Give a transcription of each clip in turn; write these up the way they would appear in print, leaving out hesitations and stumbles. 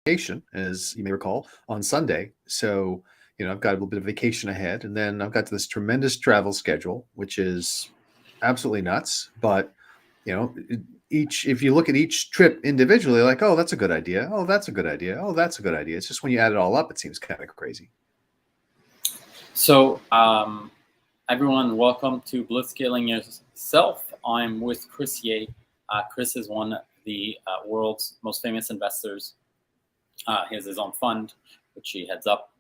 vacation, as you may recall, on Sunday. So, I've got a little bit of vacation ahead, and then I've got this tremendous travel schedule, which is absolutely nuts. But, if you look at each trip individually, like, oh, that's a good idea. Oh, that's a good idea. Oh, that's a good idea. It's just when you add it all up, it seems kind of crazy. So, everyone, welcome to Blitzscaling Yourself. I'm with Chris Ye. Chris is one of the world's most famous investors. He has his own fund, which he heads up.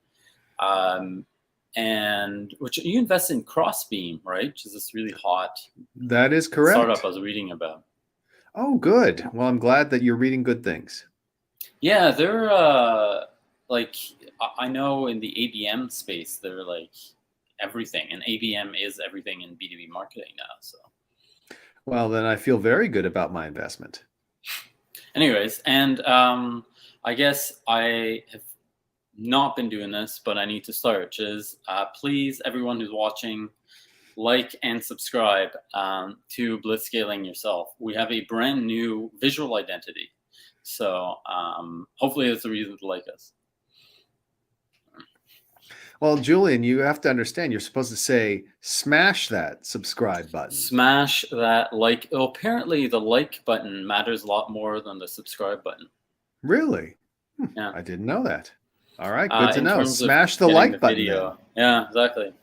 And which you invest in Crossbeam, right? Which is this really hot That is correct. Startup I was reading about. Oh, good. Well, I'm glad that you're reading good things. Yeah, they're like, I know in the ABM space, they're like everything, and ABM is everything in B2B marketing now. So, well, then I feel very good about my investment. Anyways, and I guess I have not been doing this, but I need to start, which is please, everyone who's watching, like and subscribe to Blitzscaling Yourself. We have a brand new visual identity. So hopefully that's a reason to like us. Well, Julien, you have to understand, you're supposed to say, smash that subscribe button. Smash that like. Well, apparently the like button matters a lot more than the subscribe button. Really? Yeah. I didn't know that. All right, good to know. Smash the like button. Yeah, exactly.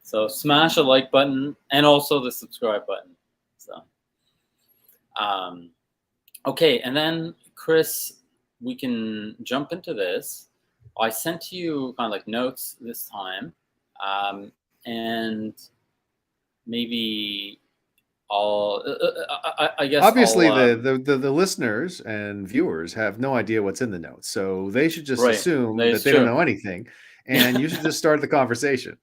So smash a like button and also the subscribe button. So, okay, and then Chris, we can jump into this. I sent you kind of like notes this time, and maybe I guess obviously the listeners and viewers have no idea what's in the notes, so they should just assume that they don't know anything, and you should just start the conversation.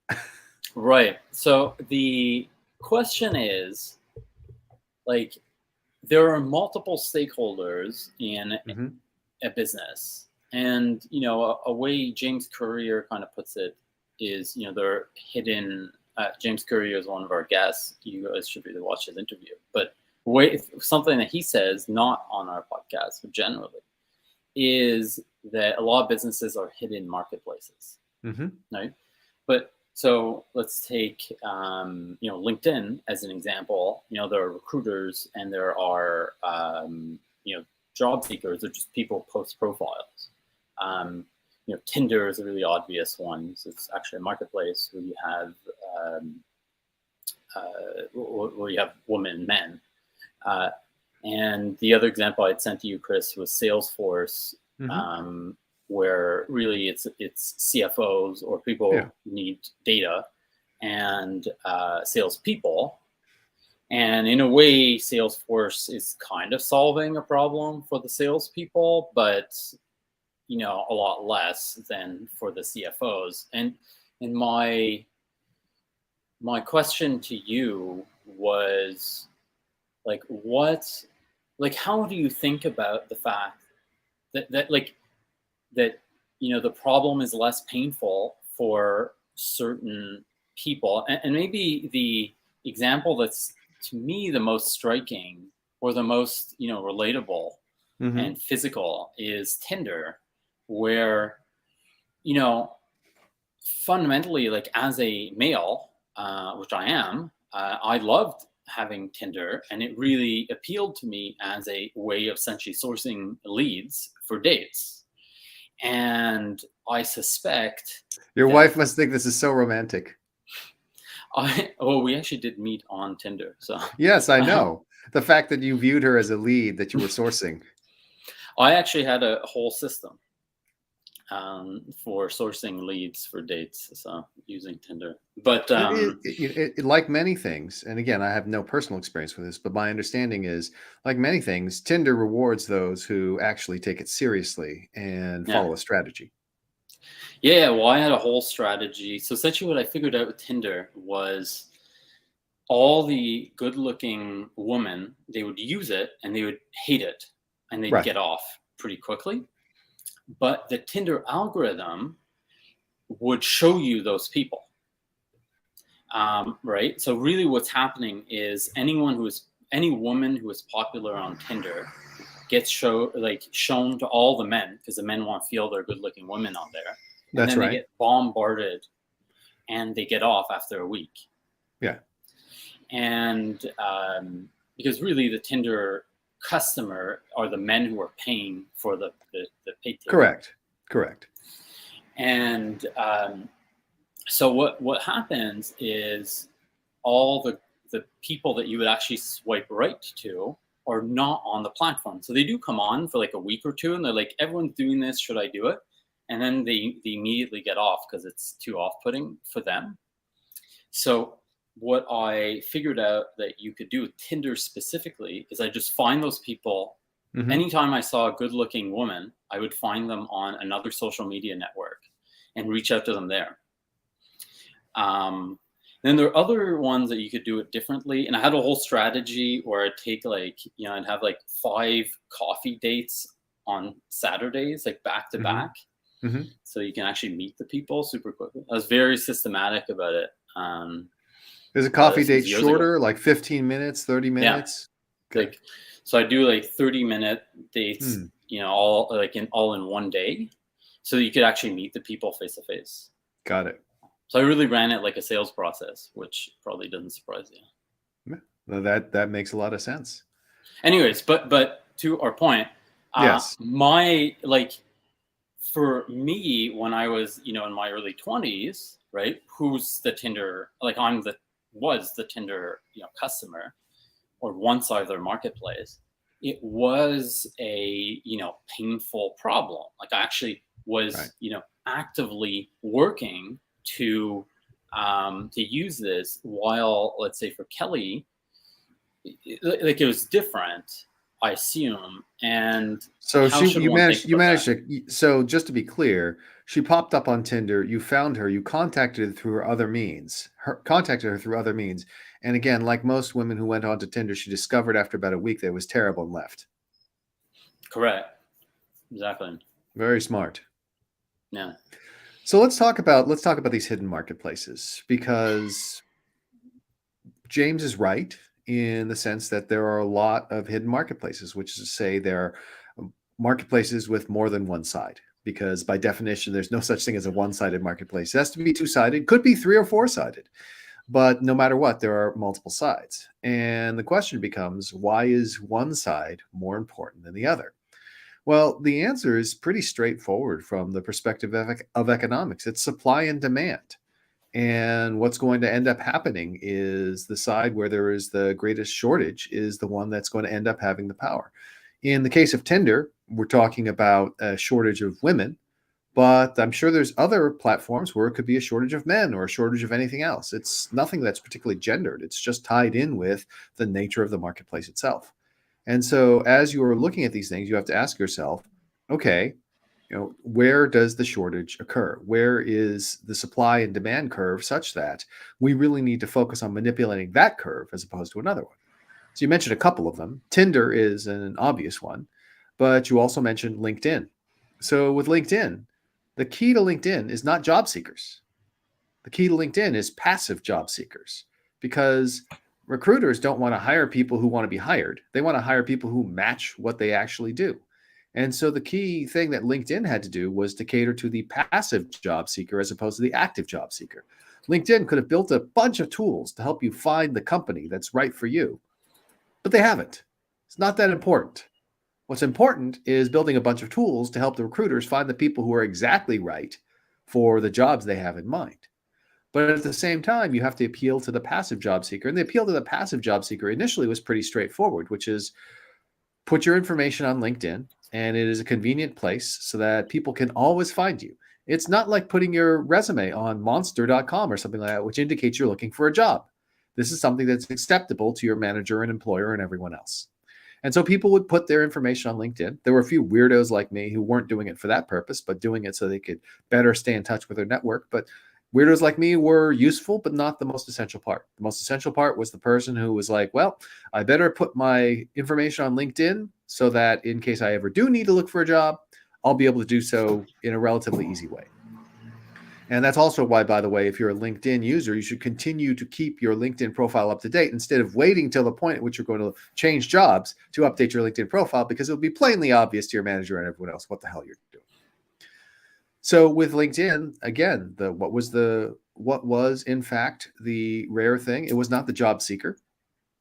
Right. So the question is, like, there are multiple stakeholders in a business. And, a way James Courier kind of puts it is, they're hidden. James Courier is one of our guests. You guys should really watch his interview. But something that he says, not on our podcast, but generally, is that a lot of businesses are hidden marketplaces. Right? But so let's take, LinkedIn as an example. There are recruiters and there are, job seekers, or just people post profiles. Tinder is a really obvious one. So it's actually a marketplace where you have women and men. And the other example I'd sent to you, Chris, was Salesforce, where really it's CFOs or people who need data and salespeople. And in a way, Salesforce is kind of solving a problem for the salespeople, but a lot less than for the CFOs. And my question to you was, how do you think about the fact that the problem is less painful for certain people? And maybe the example that's, to me, the most striking or the most, relatable and physical is Tinder, where, fundamentally, like, as a male, which I am, I loved having Tinder, and it really appealed to me as a way of essentially sourcing leads for dates. And I suspect your wife must think this is so romantic. We actually did meet on Tinder. So yes, I know. The fact that you viewed her as a lead that you were sourcing. I actually had a whole system for sourcing leads for dates, so using Tinder. But like many things, and again, I have no personal experience with this, but my understanding is, like many things, Tinder rewards those who actually take it seriously and follow a strategy. Yeah, well, I had a whole strategy. So essentially what I figured out with Tinder was all the good-looking women, they would use it and they would hate it and they'd get off pretty quickly. But the Tinder algorithm would show you those people, right? So really what's happening is any woman who is popular on Tinder gets shown to all the men, because the men want to feel they're good-looking women on there. And That's then right. they get bombarded, and they get off after a week. Yeah. And because really the Tinder customer are the men who are paying for the paid ticket. Correct. And so what happens is all the people that you would actually swipe right to are not on the platform. So they do come on for like a week or two, and they're like, everyone's doing this, should I do it? And then they immediately get off because it's too off-putting for them. So what I figured out that you could do with Tinder specifically is I just find those people. Mm-hmm. Anytime I saw a good-looking woman, I would find them on another social media network and reach out to them there. Then there are other ones that you could do it differently. And I had a whole strategy where I'd take I'd have like 5 coffee dates on Saturdays, like back to back. Mm-hmm. So you can actually meet the people super quickly. I was very systematic about it. Is a coffee date shorter, like 15 minutes, 30 minutes? Yeah. Like, so I do like 30-minute dates, all in one day. So that you could actually meet the people face to face. Got it. So I really ran it like a sales process, which probably doesn't surprise you. Well, that makes a lot of sense. Anyways, but to our point, yes. For me, when I was, in my early 20s, right? Who's the Tinder? Was the Tinder, customer, or one side of their marketplace. It was a, painful problem. Like I actually was, right. Actively working to use this, while, let's say for Kelly, it was different, I assume. And so you managed to. So just to be clear, she popped up on Tinder. You found her. You contacted her through other means. And again, like most women who went onto Tinder, she discovered after about a week that it was terrible and left. Correct. Exactly. Very smart. Yeah. So let's talk about these hidden marketplaces, because James is right in the sense that there are a lot of hidden marketplaces, which is to say there are marketplaces with more than one side, because by definition, there's no such thing as a one-sided marketplace. It has to be two-sided, could be 3 or 4-sided, but no matter what, there are multiple sides. And the question becomes, why is one side more important than the other? Well, the answer is pretty straightforward from the perspective of economics. It's supply and demand. And what's going to end up happening is the side where there is the greatest shortage is the one that's going to end up having the power. In the case of Tinder, we're talking about a shortage of women, but I'm sure there's other platforms where it could be a shortage of men or a shortage of anything else. It's nothing that's particularly gendered. It's just tied in with the nature of the marketplace itself. And so as you are looking at these things, you have to ask yourself, okay, where does the shortage occur? Where is the supply and demand curve such that we really need to focus on manipulating that curve as opposed to another one? So you mentioned a couple of them. Tinder is an obvious one, but you also mentioned LinkedIn. So with LinkedIn, the key to LinkedIn is not job seekers. The key to LinkedIn is passive job seekers, because recruiters don't want to hire people who want to be hired. They want to hire people who match what they actually do. And so the key thing that LinkedIn had to do was to cater to the passive job seeker as opposed to the active job seeker. LinkedIn could have built a bunch of tools to help you find the company that's right for you, but they haven't. It's not that important. What's important is building a bunch of tools to help the recruiters find the people who are exactly right for the jobs they have in mind. But at the same time, you have to appeal to the passive job seeker. And the appeal to the passive job seeker initially was pretty straightforward, which is put your information on LinkedIn, and it is a convenient place so that people can always find you. It's not like putting your resume on monster.com or something like that, which indicates you're looking for a job. This is something that's acceptable to your manager and employer and everyone else. And so people would put their information on LinkedIn. There were a few weirdos like me who weren't doing it for that purpose, but doing it so they could better stay in touch with their network. But weirdos like me were useful, but not the most essential part. The most essential part was the person who was like, well, I better put my information on LinkedIn so that in case I ever do need to look for a job, I'll be able to do so in a relatively easy way. And that's also why, by the way, if you're a LinkedIn user, you should continue to keep your LinkedIn profile up to date instead of waiting till the point at which you're going to change jobs to update your LinkedIn profile, because it'll be plainly obvious to your manager and everyone else what the hell you're doing. So with LinkedIn, again, what was in fact the rare thing? It was not the job seeker.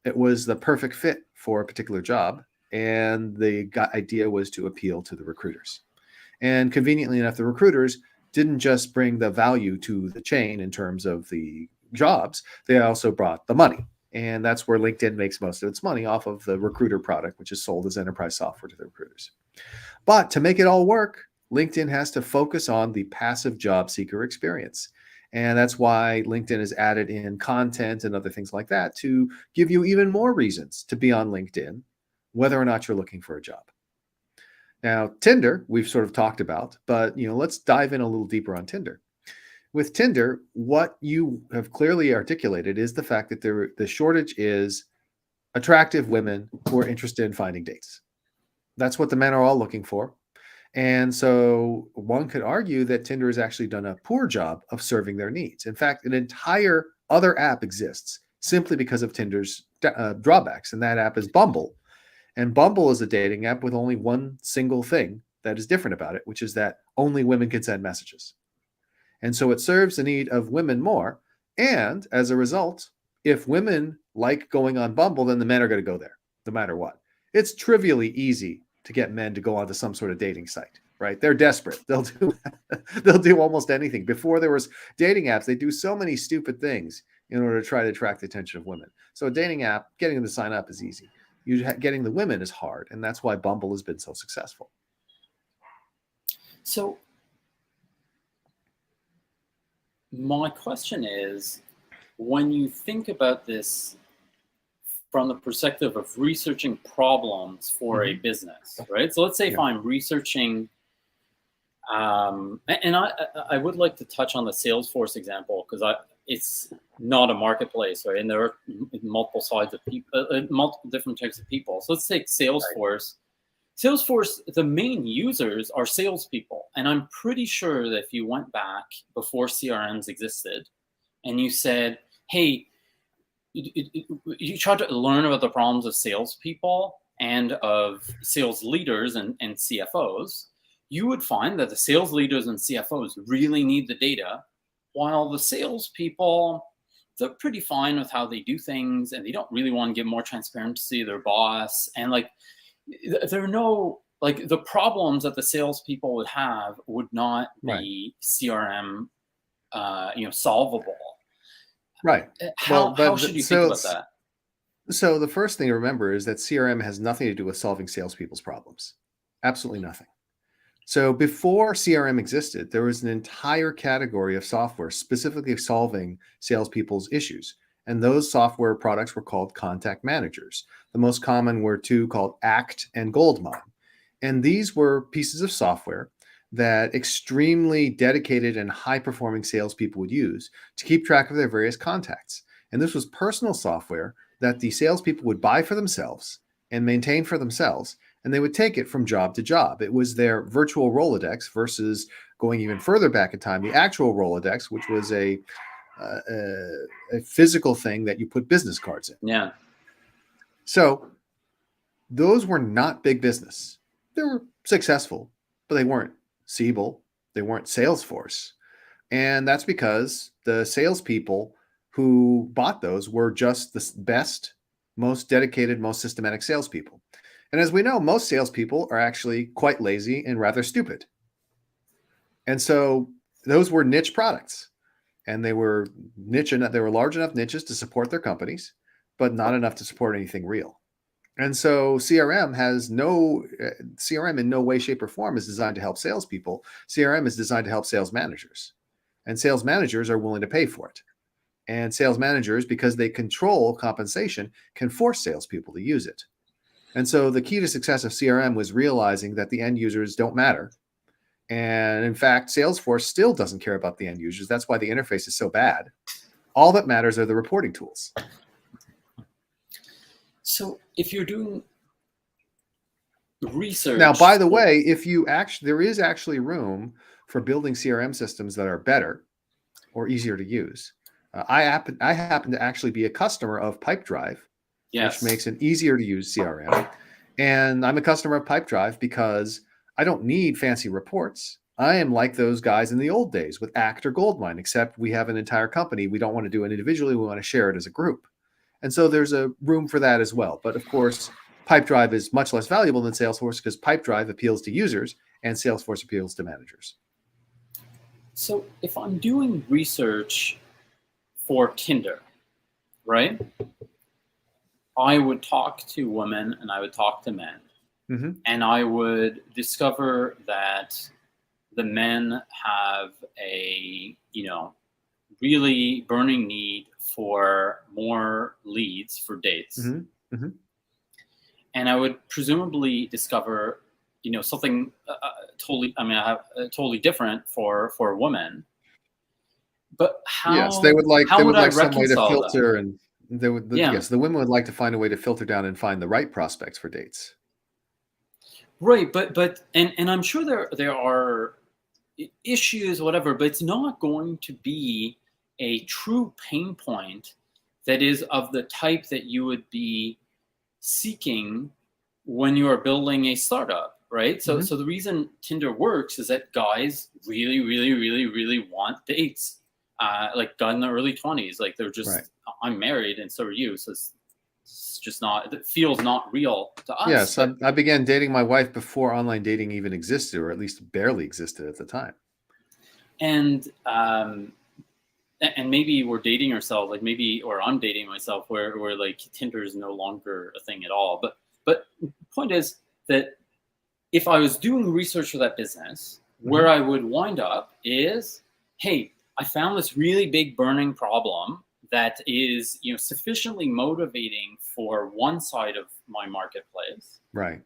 It was the perfect fit for a particular job. And the idea was to appeal to the recruiters. And conveniently enough, the recruiters didn't just bring the value to the chain in terms of the jobs, they also brought the money. And that's where LinkedIn makes most of its money, off of the recruiter product, which is sold as enterprise software to the recruiters. But to make it all work, LinkedIn has to focus on the passive job seeker experience. And that's why LinkedIn has added in content and other things like that to give you even more reasons to be on LinkedIn, whether or not you're looking for a job. Now, Tinder, we've sort of talked about, but let's dive in a little deeper on Tinder. With Tinder, what you have clearly articulated is the fact that the shortage is attractive women who are interested in finding dates. That's what the men are all looking for. And so one could argue that Tinder has actually done a poor job of serving their needs. In fact, an entire other app exists simply because of Tinder's drawbacks, and that app is Bumble. And Bumble is a dating app with only one single thing that is different about it, which is that only women can send messages. And so it serves the need of women more. And as a result, if women like going on Bumble, then the men are going to go there no matter what. It's trivially easy to get men to go onto some sort of dating site, right? They're desperate. They'll do almost anything. Before there was dating apps, they do so many stupid things in order to try to attract the attention of women. So a dating app, getting them to sign up is easy. Getting the women is hard, and that's why Bumble has been so successful. So my question is, when you think about this from the perspective of researching problems for a business, right? So let's say if I'm researching, and I would like to touch on the Salesforce example, because it's not a marketplace, right? And there are multiple sides of people, multiple different types of people. So let's take Salesforce. Right. Salesforce, the main users are salespeople. And I'm pretty sure that if you went back before CRMs existed and you said, hey, you tried to learn about the problems of salespeople and of sales leaders and CFOs, you would find that the sales leaders and CFOs really need the data, while the salespeople, they're pretty fine with how they do things, and they don't really want to give more transparency to their boss. And there are no, the problems that the salespeople would have would not be CRM, solvable. Right. How should you think about that? So the first thing to remember is that CRM has nothing to do with solving salespeople's problems. Absolutely nothing. So before CRM existed, there was an entire category of software specifically solving salespeople's issues. And those software products were called contact managers. The most common were two called Act and Goldmine. And these were pieces of software that extremely dedicated and high-performing salespeople would use to keep track of their various contacts. And this was personal software that the salespeople would buy for themselves and maintain for themselves, and they would take it from job to job. It was their virtual Rolodex versus, going even further back in time, the actual Rolodex, which was a physical thing that you put business cards in. Yeah. So those were not big business. They were successful, but they weren't Siebel. They weren't Salesforce. And that's because the salespeople who bought those were just the best, most dedicated, most systematic salespeople. And as we know, most salespeople are actually quite lazy and rather stupid. And so those were niche products. And they were niche enough, they were large enough niches to support their companies, but not enough to support anything real. And so CRM in no way, shape, or form is designed to help salespeople. CRM is designed to help sales managers. And sales managers are willing to pay for it. And sales managers, because they control compensation, can force salespeople to use it. And so the key to success of CRM was realizing that the end users don't matter. And in fact, Salesforce still doesn't care about the end users. That's why the interface is so bad. All that matters are the reporting tools. So if you're doing research. Now, by the way, there is actually room for building CRM systems that are better or easier to use. I happen to actually be a customer of Pipedrive, Yes. which makes an easier to use CRM. And I'm a customer of Pipedrive because I don't need fancy reports. I am like those guys in the old days with Act or Goldmine, except we have an entire company. We don't want to do it individually. We want to share it as a group. And so there's a room for that as well. But of course, Pipedrive is much less valuable than Salesforce because Pipedrive appeals to users and Salesforce appeals to managers. So if I'm doing research for Tinder, right? I would talk to women and I would talk to men. Mm-hmm. And I would discover that the men have a, really burning need for more leads for dates. Mm-hmm. Mm-hmm. And I would presumably discover, something totally different for a woman. But how? Yes, they would like some way to filter, that? and yes, the women would like to find a way to filter down and find the right prospects for dates. Right, but I'm sure there are issues, whatever, but it's not going to be a true pain point that is of the type that you would be seeking when you are building a startup, right? So the reason Tinder works is that guys really, really, really, really want dates. Like guys in the early 20s, like they're just, right. I'm married and so are you, so it's just not, it feels not real to us. Yes, I began dating my wife before online dating even existed, or at least barely existed at the time. And maybe we're dating ourselves, like maybe, or I'm dating myself, where like Tinder is no longer a thing at all. But the point is that if I was doing research for that business, where I would wind up is, hey, I found this really big burning problem that is, sufficiently motivating for one side of my marketplace. Right.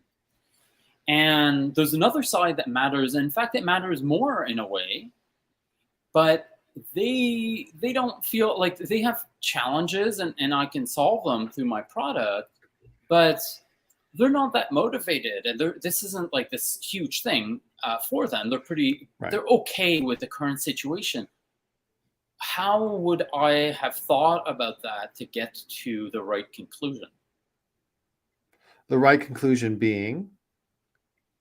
And there's another side that matters. In fact, it matters more in a way, but they don't feel like they have challenges and I can solve them through my product, but they're not that motivated. And this isn't like this huge thing for them. They're okay with the current situation. How would I have thought about that to get to the right conclusion? The right conclusion being?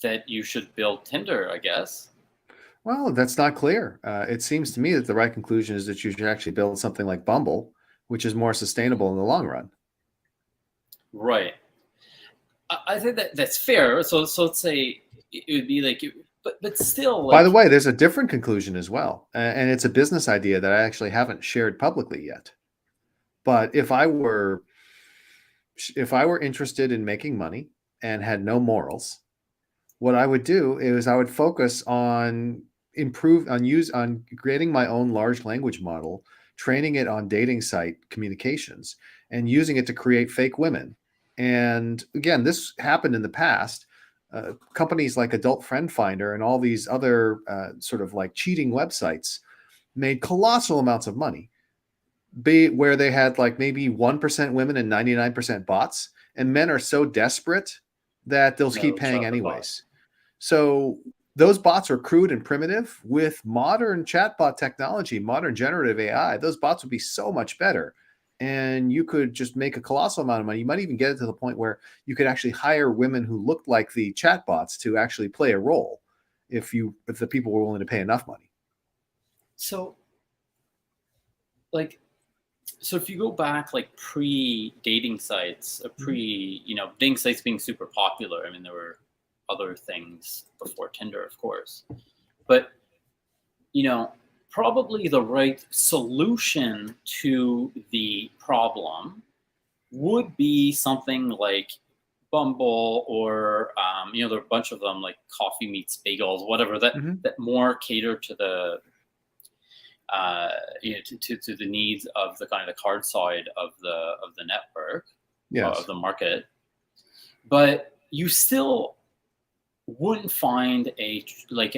That you should build Tinder, I guess. Well, that's not clear. It seems to me that the right conclusion is that you should actually build something like Bumble, which is more sustainable in the long run. Right. I think that's fair. So let's say it would be like, but still. Like, by the way, there's a different conclusion as well, and it's a business idea that I actually haven't shared publicly yet. But if I were interested in making money and had no morals, what I would do is I would focus on creating my own large language model, training it on dating site communications, and using it to create fake women. And again, this happened in the past. Companies like Adult Friend Finder and all these other sort of like cheating websites made colossal amounts of money, where they had like maybe 1% women and 99% bots, and men are so desperate that they'll keep paying anyways. So those bots are crude and primitive. With modern chatbot technology, modern generative AI, those bots would be so much better. And you could just make a colossal amount of money. You might even get it to the point where you could actually hire women who looked like the chatbots to actually play a role if the people were willing to pay enough money. So if you go back like pre-dating sites, dating sites being super popular, I mean, there were other things before Tinder, of course. But, probably the right solution to the problem would be something like Bumble or, there are a bunch of them like Coffee Meets Bagels, whatever, that more cater to the, to the needs of the kind of the card side of the network, of the market. But you still wouldn't find a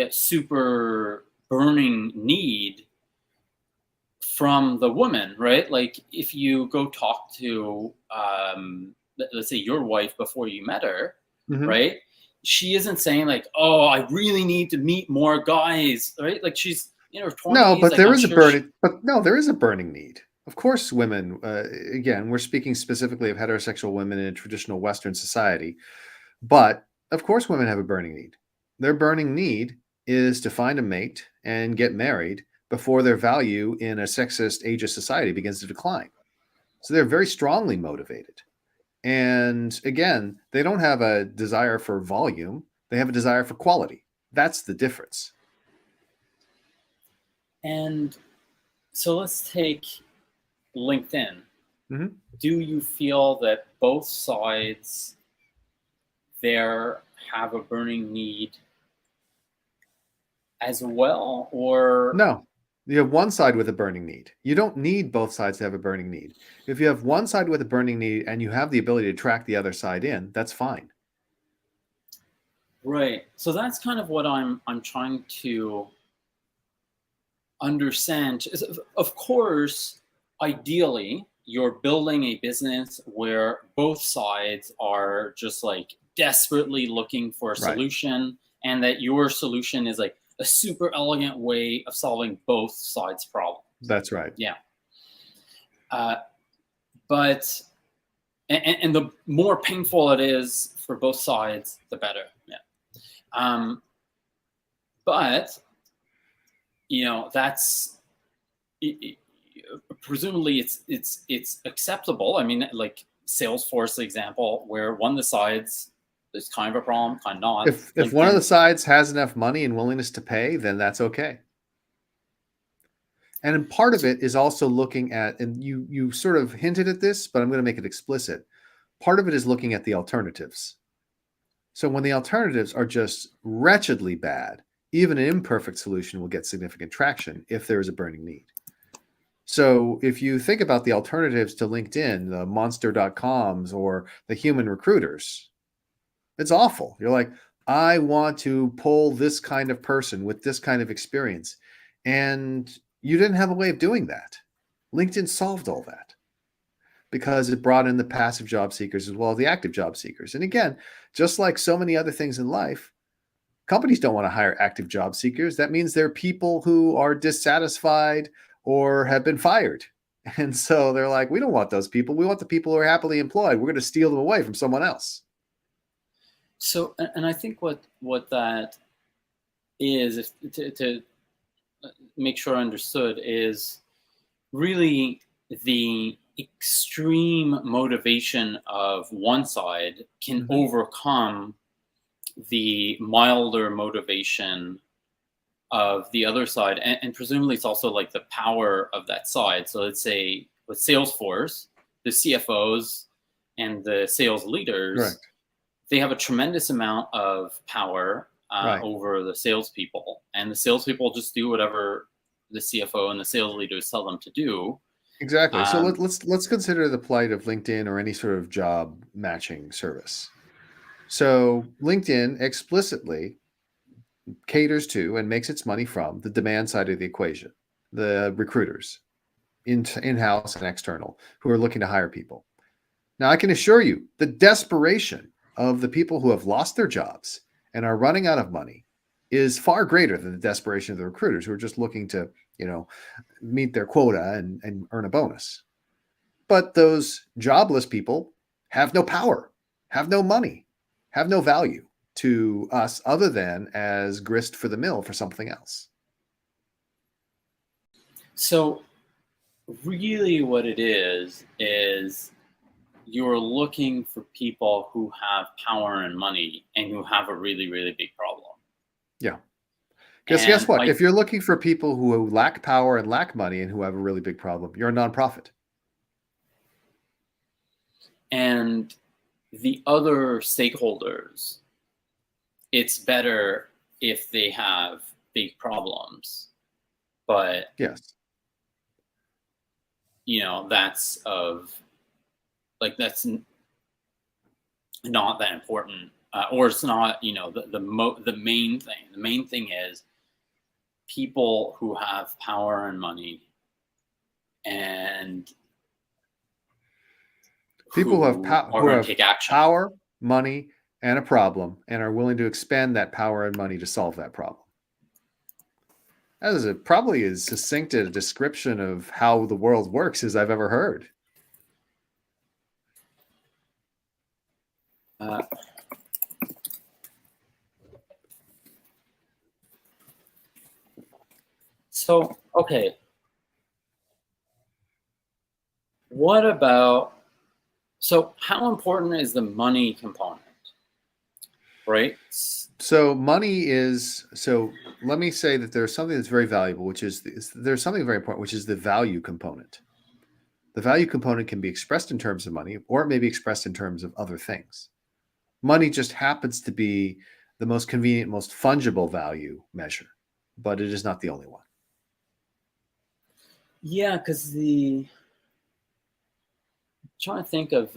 super burning need from the woman, right? Like if you go talk to, let's say your wife before you met her, right? She isn't saying like, oh, I really need to meet more guys, right? Like she's in her No, 20s, but like there I'm is a sure she, burning. But no, there is a burning need. Of course, women. Again, we're speaking specifically of heterosexual women in a traditional Western society, but of course, women have a burning need. Their burning need is to find a mate and get married before their value in a sexist, ageist society begins to decline. So they're very strongly motivated. And again, they don't have a desire for volume; they have a desire for quality. That's the difference. and so let's take LinkedIn. Mm-hmm. Do you feel that both sides there have a burning need as well, or No, you have one side with a burning need. You don't need both sides to have a burning need. If you have one side with a burning need and you have the ability to track the other side in, that's fine. right? So that's kind of what I'm trying to understand. Of course, ideally, you're building a business where both sides are just like desperately looking for a Right. solution, and that your solution is like a super elegant way of solving both sides' problems. That's right. Yeah. Uh, but and the more painful it is for both sides, the better. Yeah. But that's presumably it's acceptable. I mean, like Salesforce example, where one of the sides there's kind of a problem, kind of not. If one of the sides has enough money and willingness to pay, then that's okay. And part of it is also looking at, and you sort of hinted at this, but I'm going to make it explicit. Part of it is looking at the alternatives. So when the alternatives are just wretchedly bad, even an imperfect solution will get significant traction if there is a burning need. So if you think about the alternatives to LinkedIn, the monster.coms or the human recruiters, it's awful. You're like, I want to pull this kind of person with this kind of experience. And you didn't have a way of doing that. LinkedIn solved all that because it brought in the passive job seekers as well as the active job seekers. And again, just like so many other things in life, companies don't want to hire active job seekers. That means they're people who are dissatisfied or have been fired. And so they're like, we don't want those people. We want the people who are happily employed. We're going to steal them away from someone else. So, and I think what that is, if to make sure I understood, is really the extreme motivation of one side can overcome the milder motivation of the other side, and presumably it's also like the power of that side. So let's say with Salesforce, the CFOs and the sales leaders, Correct. They have a tremendous amount of power over the salespeople, and the salespeople just do whatever the CFO and the sales leaders tell them to do. Exactly. So let's consider the plight of LinkedIn or any sort of job matching service. So LinkedIn explicitly caters to and makes its money from the demand side of the equation, the recruiters, in-house and external, who are looking to hire people. Now, I can assure you the desperation of the people who have lost their jobs and are running out of money is far greater than the desperation of the recruiters who are just looking to, meet their quota and earn a bonus. But those jobless people have no power, have no money, have no value to us other than as grist for the mill for something else. So really what it is you're looking for people who have power and money and who have a really, really big problem. Yeah. Because guess what? If you're looking for people who lack power and lack money and who have a really big problem, you're a nonprofit. And the other stakeholders, it's better if they have big problems. But yes, that's not that important, or it's not the main thing. The main thing is people who have power and money, and people who have take action. Power, money, and a problem, and are willing to expend that power and money to solve that problem. That is probably as succinct a description of how the world works as I've ever heard. So, okay. What about, so how important is the money component? Right? So money is, so let me say that there's something that's very valuable, which is, there's something very important, which is the value component. The value component can be expressed in terms of money, or it may be expressed in terms of other things. Money just happens to be the most convenient, most fungible value measure, but it is not the only one. Yeah, because I'm trying to think of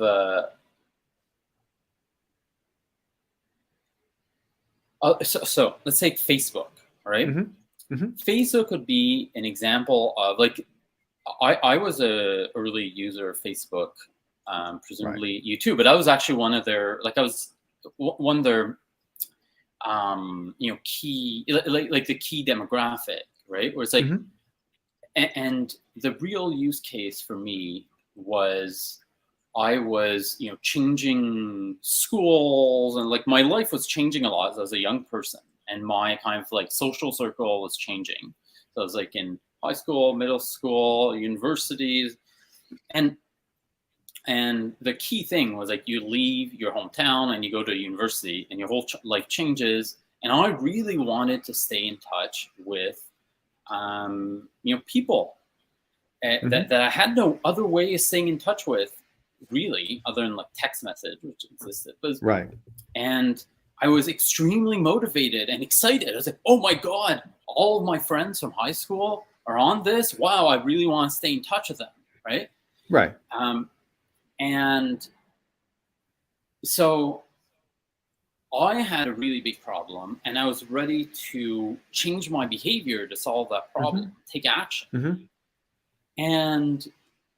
so let's take Facebook, right? Mm-hmm. Mm-hmm. Facebook would be an example of, like, I was a early user of Facebook, presumably Right. you too, but I was actually one of their, like, I was one of their key, like the key demographic, right? Where it's like, Mm-hmm. and the real use case for me was, I was, changing schools, and like my life was changing a lot as a young person, and my kind of like social circle was changing. So I was like in high school, middle school, universities, and the key thing was, like, you leave your hometown and you go to a university, and your whole life changes. And I really wanted to stay in touch with people Mm-hmm. that I had no other way of staying in touch with, really, other than like text message, which existed. Right. And I was extremely motivated and excited. I was like, oh my God, all of my friends from high school are on this. Wow, I really want to stay in touch with them, right? Right. And so I had a really big problem, and I was ready to change my behavior to solve that problem, take action. Mm-hmm. And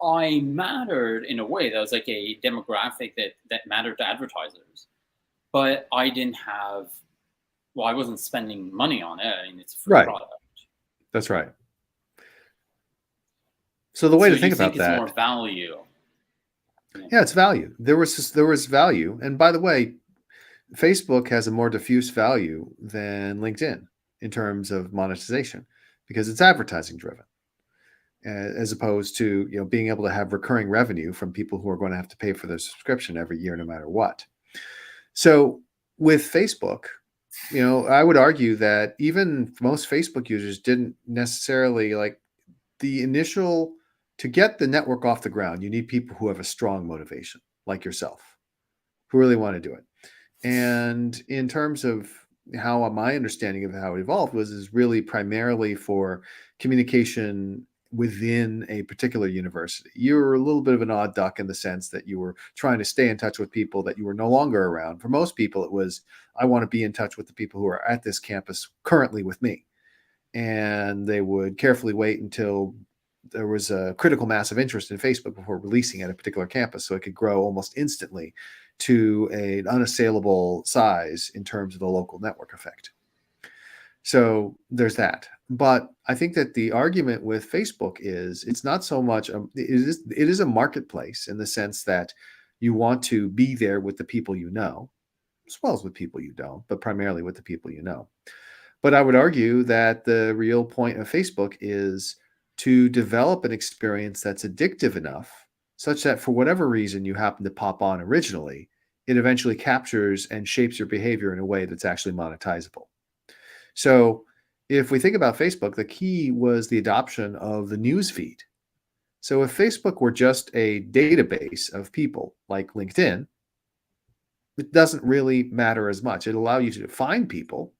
I mattered in a way that was like a demographic that mattered to advertisers. But I didn't have, I wasn't spending money on it. I mean, it's a free product. That's right. So the way to think about it's that, more value. Yeah, it's value. There was value. And by the way, Facebook has a more diffuse value than LinkedIn in terms of monetization, because it's advertising driven, as opposed to, being able to have recurring revenue from people who are going to have to pay for their subscription every year, no matter what. So with Facebook, I would argue that even most Facebook users didn't necessarily like the initial, to get the network off the ground. You need people who have a strong motivation, like yourself, who really want to do it. And in terms of how my understanding of how it evolved is really primarily for communication within a particular university. You were a little bit of an odd duck in the sense that you were trying to stay in touch with people that you were no longer around. For most people, it was, I want to be in touch with the people who are at this campus currently with me. And they would carefully wait until there was a critical mass of interest in Facebook before releasing at a particular campus, so it could grow almost instantly to an unassailable size in terms of the local network effect. So there's that. But I think that the argument with Facebook is, it's not so much, it is a marketplace in the sense that you want to be there with the people you know, as well as with people you don't, but primarily with the people you know. But I would argue that the real point of Facebook is to develop an experience that's addictive enough such that for whatever reason you happen to pop on originally, it eventually captures and shapes your behavior in a way that's actually monetizable. So if we think about Facebook, the key was the adoption of the news feed. So if Facebook were just a database of people like LinkedIn, it doesn't really matter as much. It allows you to find people,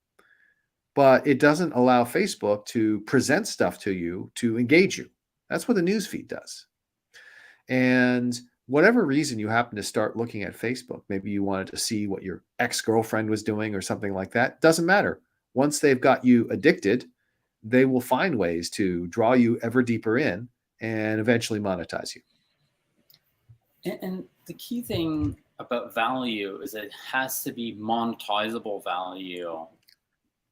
but it doesn't allow Facebook to present stuff to you to engage you. That's what the newsfeed does. And whatever reason you happen to start looking at Facebook, maybe you wanted to see what your ex-girlfriend was doing or something like that, doesn't matter. Once they've got you addicted, they will find ways to draw you ever deeper in and eventually monetize you. And the key thing about value is it has to be monetizable value.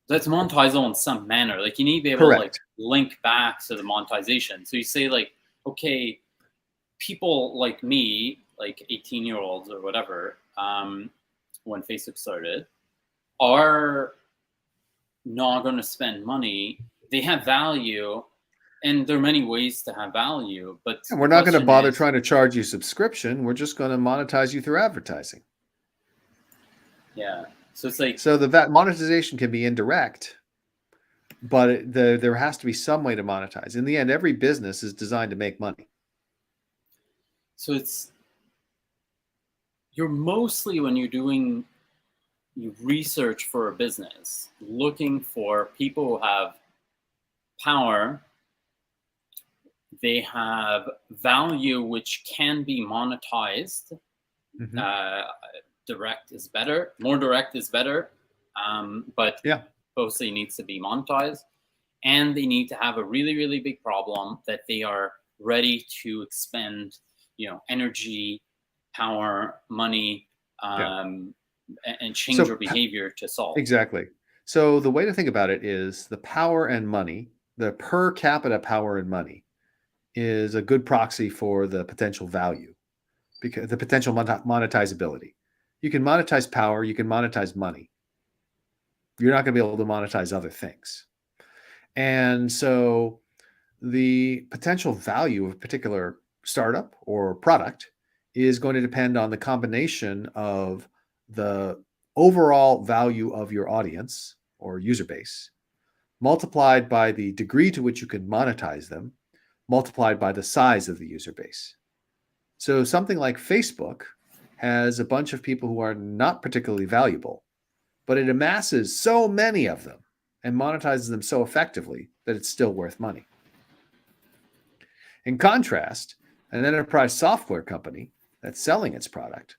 that's monetizable in some manner. Like you need to be able to like Correct. link back to the monetization. So you say like, okay, people like me, like 18-year-olds or whatever, when Facebook started, are not going to spend money. They have value, and there are many ways to have value. But And the we're not going to question bother is, trying to charge you subscription. We're just going to monetize you through advertising. yeah. So it's like, So the monetization can be indirect, but there has to be some way to monetize. In the end, every business is designed to make money. so it's, you're mostly, when you're doing you research for a business, looking for people who have power, they have value which can be monetized. Direct is better, more direct is better, but Yeah. mostly needs to be monetized, and they need to have a really, really big problem that they are ready to expend, energy, power, money, and change your behavior to solve. Exactly. So the way to think about it is the power and money, the per capita power and money is a good proxy for the potential value, because the potential monetizability. You can monetize power, you can monetize money. You're not going to be able to monetize other things. And so the potential value of a particular startup or product is going to depend on the combination of the overall value of your audience or user base, multiplied by the degree to which you can monetize them, multiplied by the size of the user base. So something like Facebook has a bunch of people who are not particularly valuable, but it amasses so many of them and monetizes them so effectively that it's still worth money. In contrast, an enterprise software company that's selling its product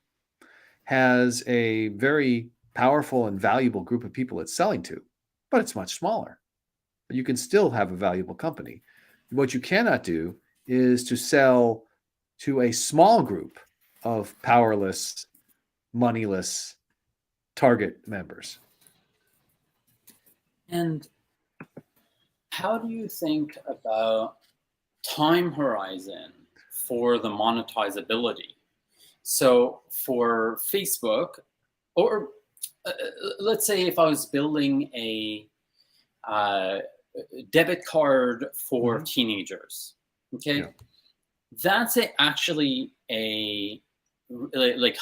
has a very powerful and valuable group of people it's selling to, but it's much smaller. But you can still have a valuable company. What you cannot do is to sell to a small group of powerless, moneyless target members. And how do you think about time horizon for the monetizability? So for Facebook, or let's say if I was building a debit card for teenagers, okay, that's actually a like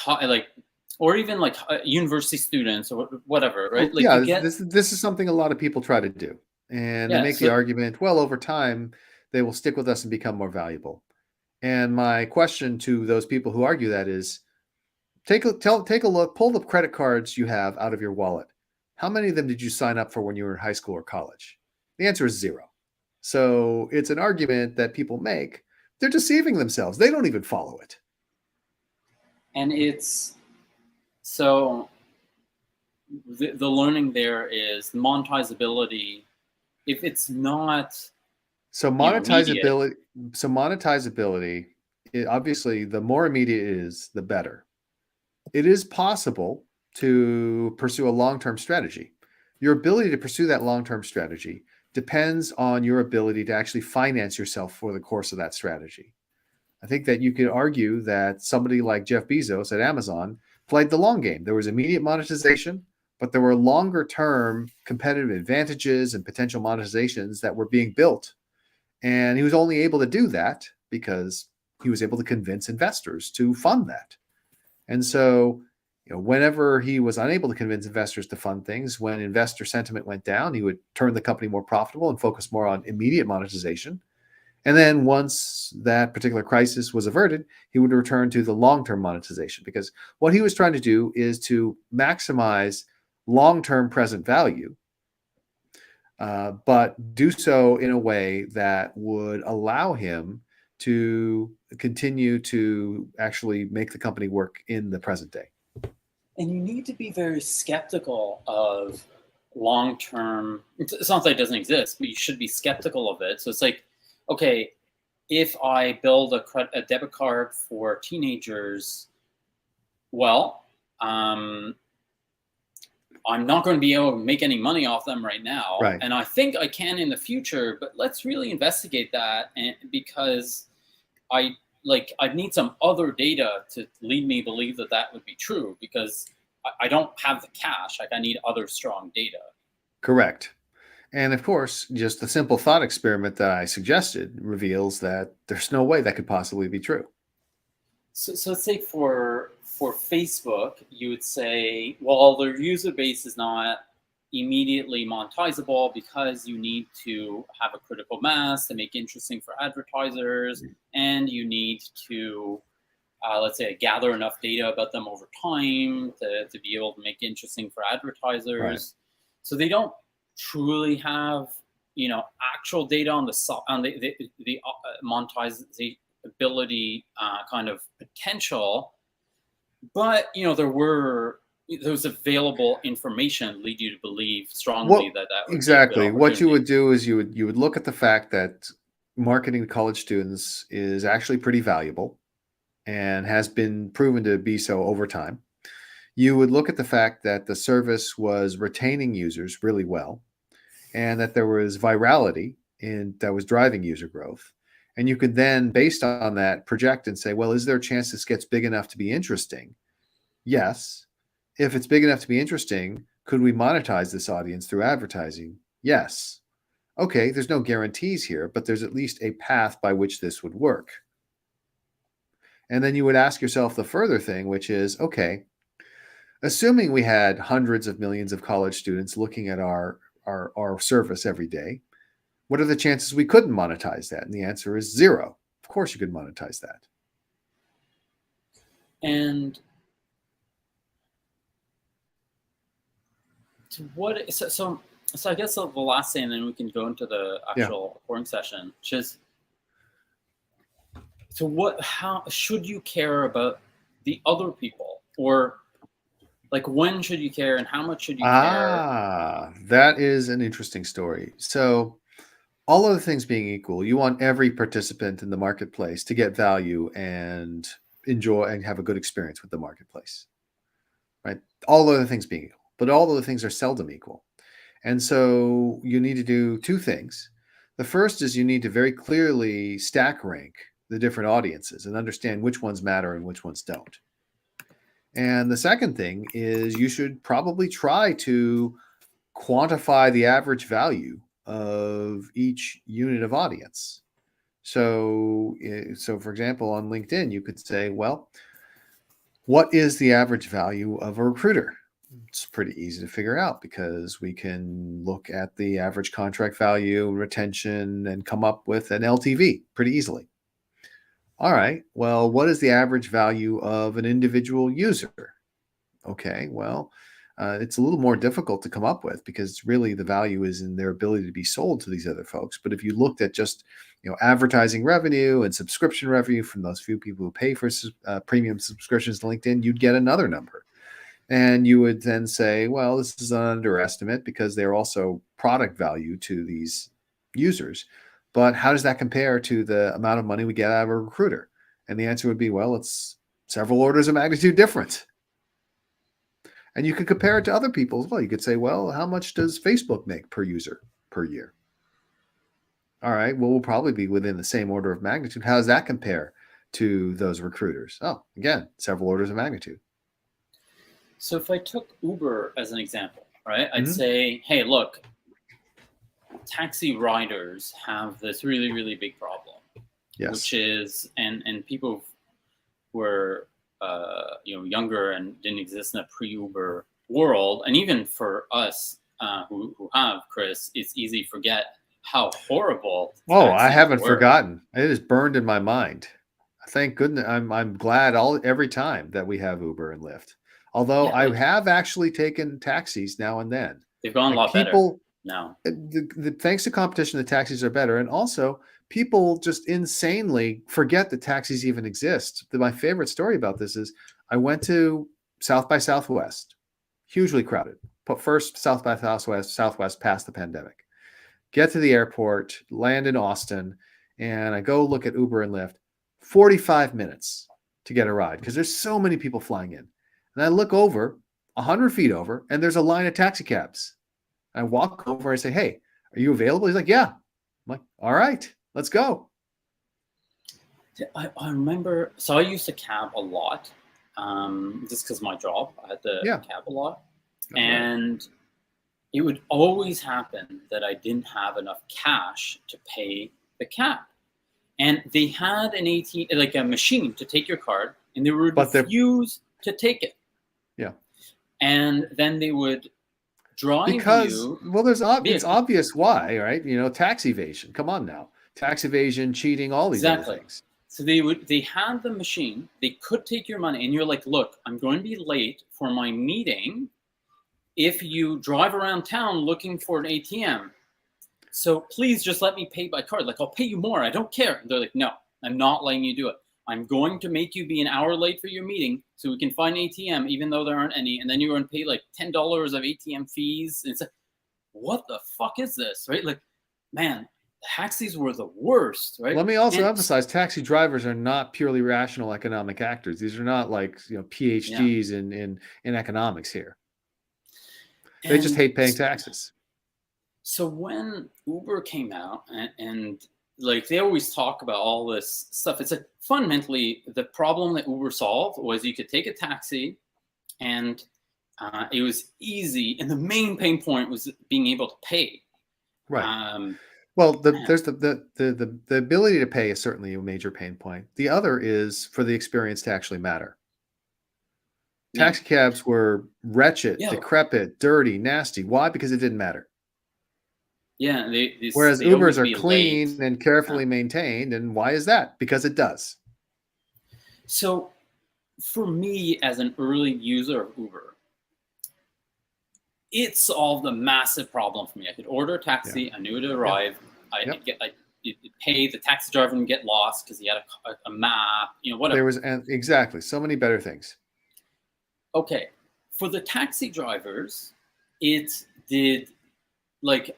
or even like university students or whatever, right? Like you get, this is something a lot of people try to do, and they make the so argument, well, over time they will stick with us and become more valuable. And my question to those people who argue that is, take a look, pull the credit cards you have out of your wallet. How many of them did you sign up for when you were in high school or college? The answer is 0. So it's an argument that people make. They're deceiving themselves. They don't even follow it. and it's so the learning there is monetizability. If it's not so monetizability, obviously, the more immediate it is, the better. It is possible to pursue a long-term strategy. Your ability to pursue that long-term strategy depends on your ability to actually finance yourself for the course of that strategy. I think that you could argue that somebody like Jeff Bezos at Amazon played the long game. There was immediate monetization, but there were longer-term competitive advantages and potential monetizations that were being built. And he was only able to do that because he was able to convince investors to fund that. And so, whenever he was unable to convince investors to fund things, when investor sentiment went down, he would turn the company more profitable and focus more on immediate monetization. And then once that particular crisis was averted, he would return to the long-term monetization, because what he was trying to do is to maximize long-term present value, but do so in a way that would allow him to continue to actually make the company work in the present day. And you need to be very skeptical of long-term. It's not that it doesn't exist, but you should be skeptical of it. So it's like, okay, if I build a debit card for teenagers, well, I'm not going to be able to make any money off them right now. Right. And I think I can in the future, but let's really investigate that. And because I'd need some other data to lead me believe that that would be true, because I don't have the cash. Like, I need other strong data. Correct. And of course, just the simple thought experiment that I suggested reveals that there's no way that could possibly be true. So let's say for Facebook, you would say, well, their user base is not immediately monetizable because you need to have a critical mass to make interesting for advertisers, and you need to, let's say, gather enough data about them over time to be able to make interesting for advertisers. Right. So they don't truly have, actual data on the monetizability kind of potential, but there's available information lead you to believe strongly that would exactly. What you would do is you would look at the fact that marketing to college students is actually pretty valuable and has been proven to be so over time. You would look at the fact that the service was retaining users really well, and that there was virality that was driving user growth. And you could then, based on that, project and say, well, is there a chance this gets big enough to be interesting? Yes. If it's big enough to be interesting, could we monetize this audience through advertising? Yes. Okay, there's no guarantees here, but there's at least a path by which this would work. And then you would ask yourself the further thing, which is, okay, assuming we had hundreds of millions of college students looking at our service every day, what are the chances we couldn't monetize that? And the answer is 0. Of course you could monetize that. And so I guess the last thing, and then we can go into the actual recording session, which is, how should you care about the other people? Or like, when should you care and how much should you care? That is an interesting story. So all other things being equal, you want every participant in the marketplace to get value and enjoy and have a good experience with the marketplace, right? All other things being equal, but all other things are seldom equal. And so you need to do two things. The first is you need to very clearly stack rank the different audiences and understand which ones matter and which ones don't. And the second thing is you should probably try to quantify the average value of each unit of audience. So for example, on LinkedIn, you could say, well, what is the average value of a recruiter? It's pretty easy to figure out because we can look at the average contract value, retention, and come up with an LTV pretty easily. All right, well, what is the average value of an individual user? Okay, well, it's a little more difficult to come up with because really the value is in their ability to be sold to these other folks. But if you looked at just advertising revenue and subscription revenue from those few people who pay for premium subscriptions to LinkedIn, you'd get another number. And you would then say, well, this is an underestimate because they're also product value to these users. But how does that compare to the amount of money we get out of a recruiter? And the answer would be, well, it's several orders of magnitude different. And you could compare it to other people as well. You could say, well, how much does Facebook make per user per year? All right, well, we'll probably be within the same order of magnitude. How does that compare to those recruiters? Oh, again, several orders of magnitude. So if I took Uber as an example, right, I'd say, hey, look, taxi riders have this really, really big problem. Yes. Which is, and people were younger and didn't exist in a pre-Uber world, and even for us who have, Chris, it's easy to forget how horrible. Oh, I haven't forgotten. It is burned in my mind. Thank goodness. I'm glad every time that we have Uber and Lyft. Although I have actually taken taxis now and then. They've gone a lot better now. Thanks to competition, the taxis are better. And also, people just insanely forget that taxis even exist. My favorite story about this is I went to South by Southwest, hugely crowded. But first, South by Southwest past the pandemic. Get to the airport, land in Austin, and I go look at Uber and Lyft. 45 minutes to get a ride because there's so many people flying in. And I look over, 100 feet over, and there's a line of taxi cabs. I walk over, I say, "Hey, are you available?" He's like, "Yeah." I'm like, "All right, let's go." I remember, so I used to cab a lot, just because my job, I had to cab a lot. That's and right. it would always happen that I didn't have enough cash to pay the cab. And they had an ATM, like a machine to take your card, and they would refuse to take it. Yeah. And then they would drive you. Well, it's obvious why, right? You know, tax evasion. Come on now. Tax evasion, cheating, all these other things. So they had the machine, they could take your money, and you're like, look, I'm going to be late for my meeting if you drive around town looking for an ATM. So please just let me pay by card. Like, I'll pay you more. I don't care. And they're like, no, I'm not letting you do it. I'm going to make you be an hour late for your meeting so we can find an ATM, even though there aren't any. And then you're going to pay like $10 of ATM fees. And it's like, what the fuck is this, right? Like, man, taxis were the worst, right? Let me also emphasize, taxi drivers are not purely rational economic actors. These are not like, you know, PhDs in economics here. They just hate paying taxes. So when Uber came out, and like they always talk about all this stuff, it's like fundamentally the problem that Uber solved was you could take a taxi, and it was easy, and the main pain point was being able to pay. Right. Well, there's the ability to pay is certainly a major pain point. The other is for the experience to actually matter. Taxi cabs were wretched, decrepit, dirty, nasty. Why? Because it didn't matter. Yeah. Whereas Ubers are clean and carefully maintained. And why is that? Because it does. So for me, as an early user of Uber, it solved a massive problem for me. I could order a taxi. I knew it would arrive. I'd pay. The taxi driver and get lost because he had a map, you know, whatever. There was exactly so many better things. Okay. For the taxi drivers, it did like,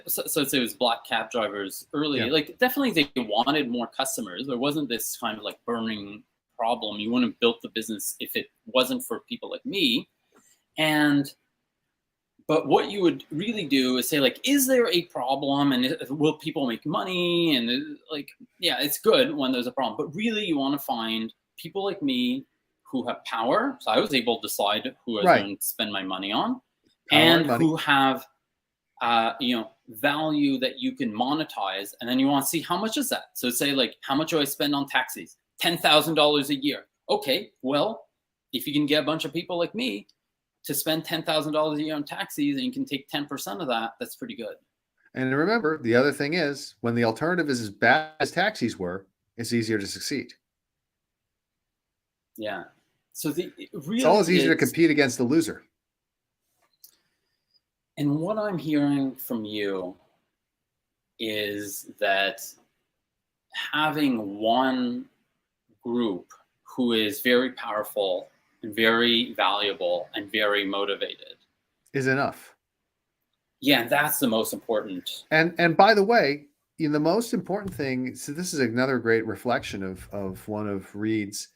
so it was black cab drivers early. Like definitely they wanted more customers. There wasn't this kind of like burning problem. You wouldn't have built the business if it wasn't for people like me. But what you would really do is say, like, is there a problem, and will people make money? And like, yeah, it's good when there's a problem, but really you want to find people like me who have power. So I was able to decide who I was going to spend my money on, and who have, you know, value that you can monetize. And then you want to see how much is that. So say like, how much do I spend on taxis? $10,000 a year. Okay, well, if you can get a bunch of people like me to spend $10,000 a year on taxis, and you can take 10% of that, that's pretty good. And remember, the other thing is, when the alternative is as bad as taxis were, it's easier to succeed. Yeah. So it's always easier to compete against the loser. And what I'm hearing from you is that having one group who is very powerful and very valuable and very motivated is enough. Yeah, that's the most important. And by the way, the most important thing, so this is another great reflection of one of Reid's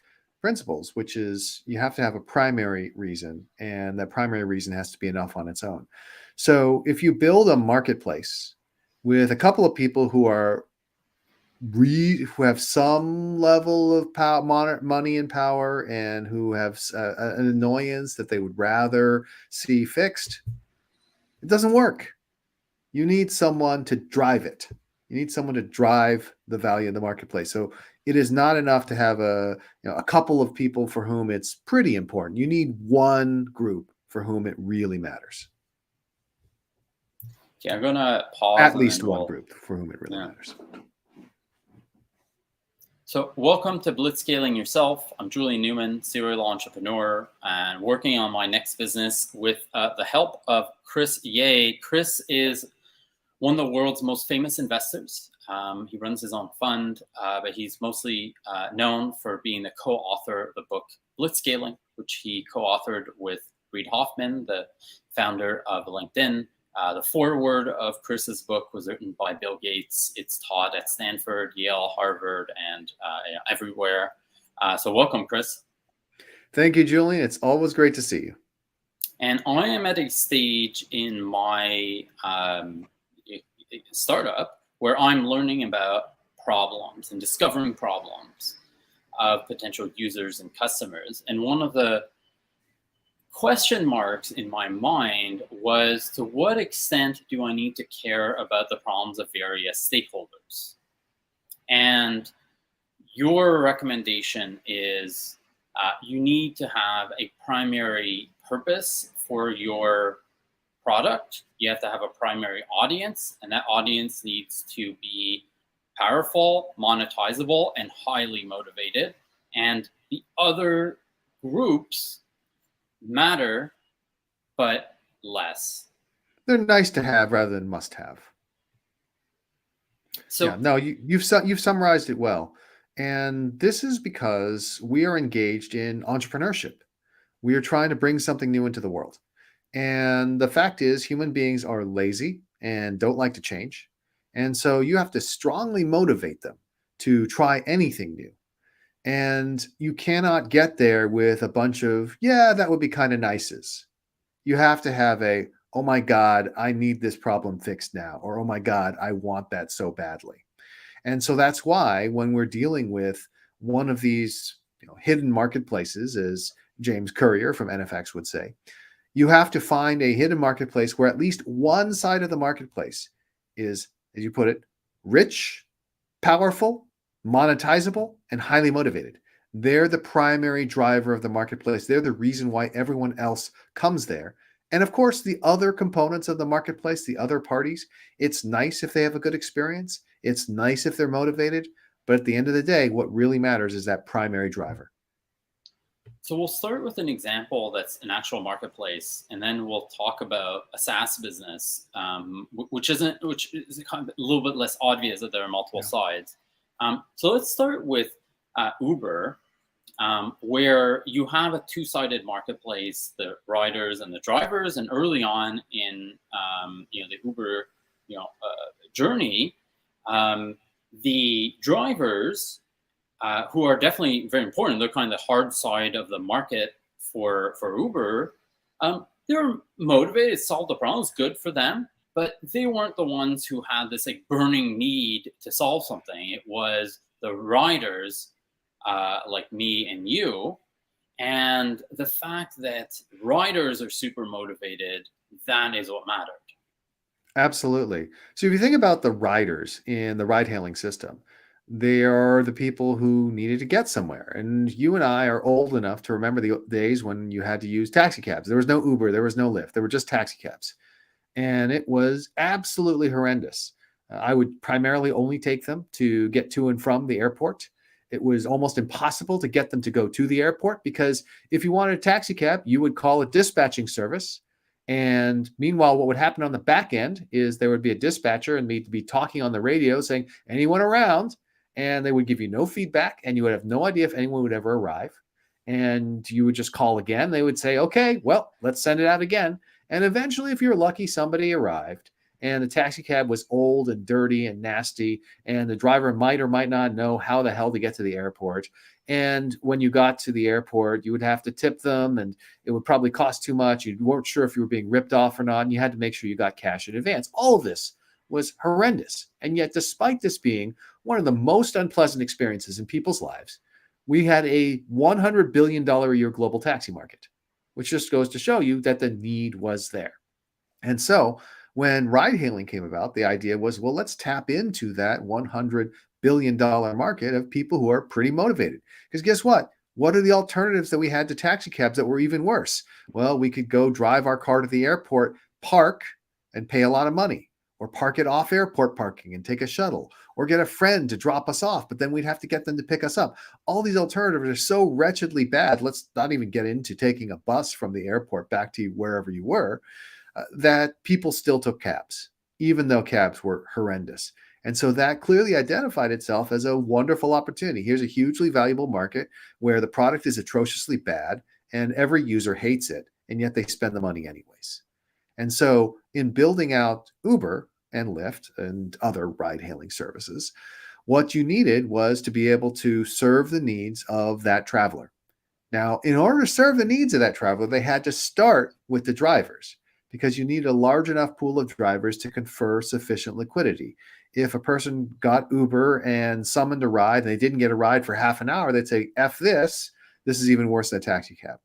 principles, which is you have to have a primary reason, and that primary reason has to be enough on its own. So if you build a marketplace with a couple of people who have some level of power, money and power, and who have an annoyance that they would rather see fixed, it doesn't work. You need someone to drive it. You need someone to drive the value in the marketplace. So it is not enough to have a couple of people for whom it's pretty important. You need one group for whom it really matters. Okay, I'm gonna pause. At least one group for whom it really matters. So welcome to Blitzscaling Yourself. I'm Julien Newman, serial entrepreneur, and working on my next business with the help of Chris Ye. Chris is one of the world's most famous investors. He runs his own fund, but he's mostly known for being the co-author of the book Blitzscaling, which he co-authored with Reid Hoffman, the founder of LinkedIn. The foreword of Chris's book was written by Bill Gates. It's taught at Stanford, Yale, Harvard, and everywhere. So welcome, Chris. Thank you, Julien. It's always great to see you. And I am at a stage in my startup where I'm learning about problems and discovering problems of potential users and customers. And one of the question marks in my mind was, to what extent do I need to care about the problems of various stakeholders? And your recommendation is you need to have a primary purpose for your product. You have to have a primary audience, and that audience needs to be powerful, monetizable, and highly motivated. And the other groups matter, but less. They're nice to have rather than must have. So yeah, no, you've summarized it well. And this is because we are engaged in entrepreneurship. We are trying to bring something new into the world. And the fact is, human beings are lazy and don't like to change. And so you have to strongly motivate them to try anything new. And you cannot get there with a bunch of, yeah, that would be kind of nices. You have to have a, oh my God, I need this problem fixed now. Or, oh my God, I want that so badly. And so that's why when we're dealing with one of these hidden marketplaces, as James Currier from NFX would say, you have to find a hidden marketplace where at least one side of the marketplace is, as you put it, rich, powerful, monetizable, and highly motivated. They're the primary driver of the marketplace. They're the reason why everyone else comes there. And of course, the other components of the marketplace, the other parties, it's nice if they have a good experience. It's nice if they're motivated. But at the end of the day, what really matters is that primary driver. So we'll start with an example that's an actual marketplace, and then we'll talk about a SaaS business, which is kind of a little bit less obvious that there are multiple sides. So let's start with Uber, where you have a two-sided marketplace, the riders and the drivers. And early on in the Uber journey, the drivers, who are definitely very important, they're kind of the hard side of the market for Uber. They're motivated to solve the problems, good for them, but they weren't the ones who had this like burning need to solve something. It was the riders, like me and you, and the fact that riders are super motivated, that is what mattered. Absolutely. So if you think about the riders in the ride-hailing system, they are the people who needed to get somewhere. And you and I are old enough to remember the days when you had to use taxi cabs. There was no Uber, there was no Lyft, there were just taxi cabs. And it was absolutely horrendous. I would primarily only take them to get to and from the airport. It was almost impossible to get them to go to the airport, because if you wanted a taxi cab, you would call a dispatching service. And meanwhile, what would happen on the back end is there would be a dispatcher and be talking on the radio saying, anyone around? And they would give you no feedback, and you would have no idea if anyone would ever arrive. And you would just call again. They would say, okay, well, let's send it out again. And eventually, if you're lucky, somebody arrived, and the taxi cab was old and dirty and nasty, and the driver might or might not know how the hell to get to the airport. And when you got to the airport, you would have to tip them, and it would probably cost too much. You weren't sure if you were being ripped off or not, and you had to make sure you got cash in advance. All of this was horrendous. And yet, despite this being one of the most unpleasant experiences in people's lives, we had a $100 billion a year global taxi market, which just goes to show you that the need was there. And so when ride hailing came about, the idea was, well, let's tap into that $100 billion market of people who are pretty motivated. Because guess what? What are the alternatives that we had to taxi cabs that were even worse? Well, we could go drive our car to the airport, park, and pay a lot of money, or park it off airport parking and take a shuttle, or get a friend to drop us off, but then we'd have to get them to pick us up. All these alternatives are so wretchedly bad. Let's not even get into taking a bus from the airport back to wherever you were, that people still took cabs, even though cabs were horrendous. And so that clearly identified itself as a wonderful opportunity. Here's a hugely valuable market where the product is atrociously bad and every user hates it, and yet they spend the money anyways. And so in building out Uber and Lyft and other ride-hailing services, what you needed was to be able to serve the needs of that traveler. Now, in order to serve the needs of that traveler, they had to start with the drivers because you need a large enough pool of drivers to confer sufficient liquidity. If a person got Uber and summoned a ride and they didn't get a ride for half an hour, they'd say, F this. This is even worse than a taxi cab.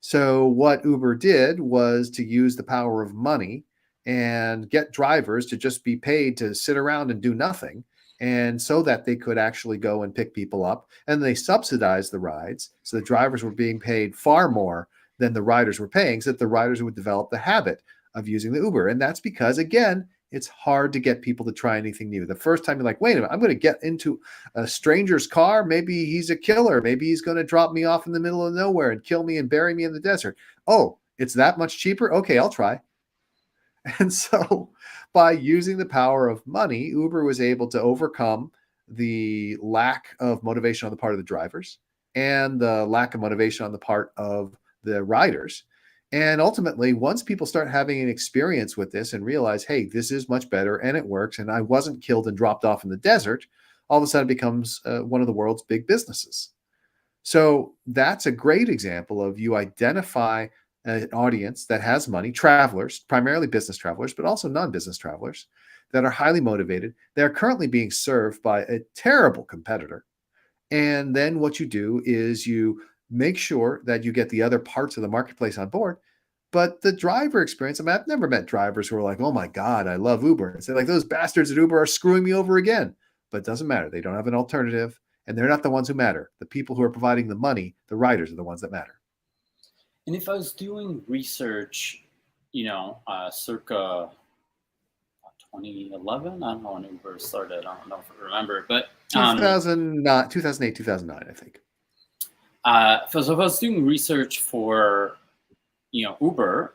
So what Uber did was to use the power of money and get drivers to just be paid to sit around and do nothing, and so that they could actually go and pick people up. And they subsidized the rides, so the drivers were being paid far more than the riders were paying, so that the riders would develop the habit of using the Uber. And that's because, again, it's hard to get people to try anything new. The first time you're like, wait a minute, I'm going to get into a stranger's car. Maybe he's a killer. Maybe he's going to drop me off in the middle of nowhere and kill me and bury me in the desert. Oh, it's that much cheaper? Okay, I'll try. And so by using the power of money, Uber was able to overcome the lack of motivation on the part of the drivers and the lack of motivation on the part of the riders. And ultimately, once people start having an experience with this and realize, hey, this is much better and it works, and I wasn't killed and dropped off in the desert, all of a sudden it becomes one of the world's big businesses. So that's a great example of you identify an audience that has money, travelers, primarily business travelers, but also non-business travelers that are highly motivated. They're currently being served by a terrible competitor. And then what you do is you make sure that you get the other parts of the marketplace on board. But the driver experience, I mean, I've never met drivers who are like, oh my God, I love Uber. It's like, those bastards at Uber are screwing me over again. But it doesn't matter. They don't have an alternative. And they're not the ones who matter. The people who are providing the money, the riders, are the ones that matter. And if I was doing research, circa 2011, I don't know when Uber started. I don't know if I remember, but 2008, 2009, I think. So if I was doing research for, Uber,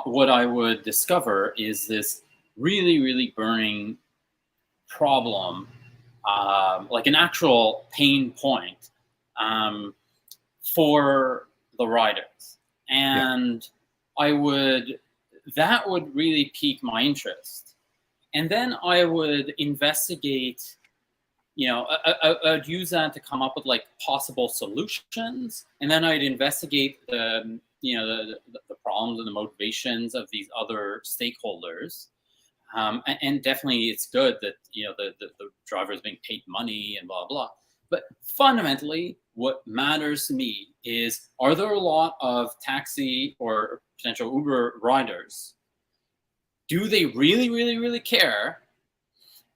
what I would discover is this really, really burning problem, like an actual pain point for the riders. And that would really pique my interest. And then I would investigate, I'd use that to come up with like possible solutions. And then I'd investigate the problems and the motivations of these other stakeholders. And definitely it's good that, the driver is being paid money and blah, blah. But fundamentally, what matters to me is, are there a lot of taxi or potential Uber riders? Do they really, really, really care?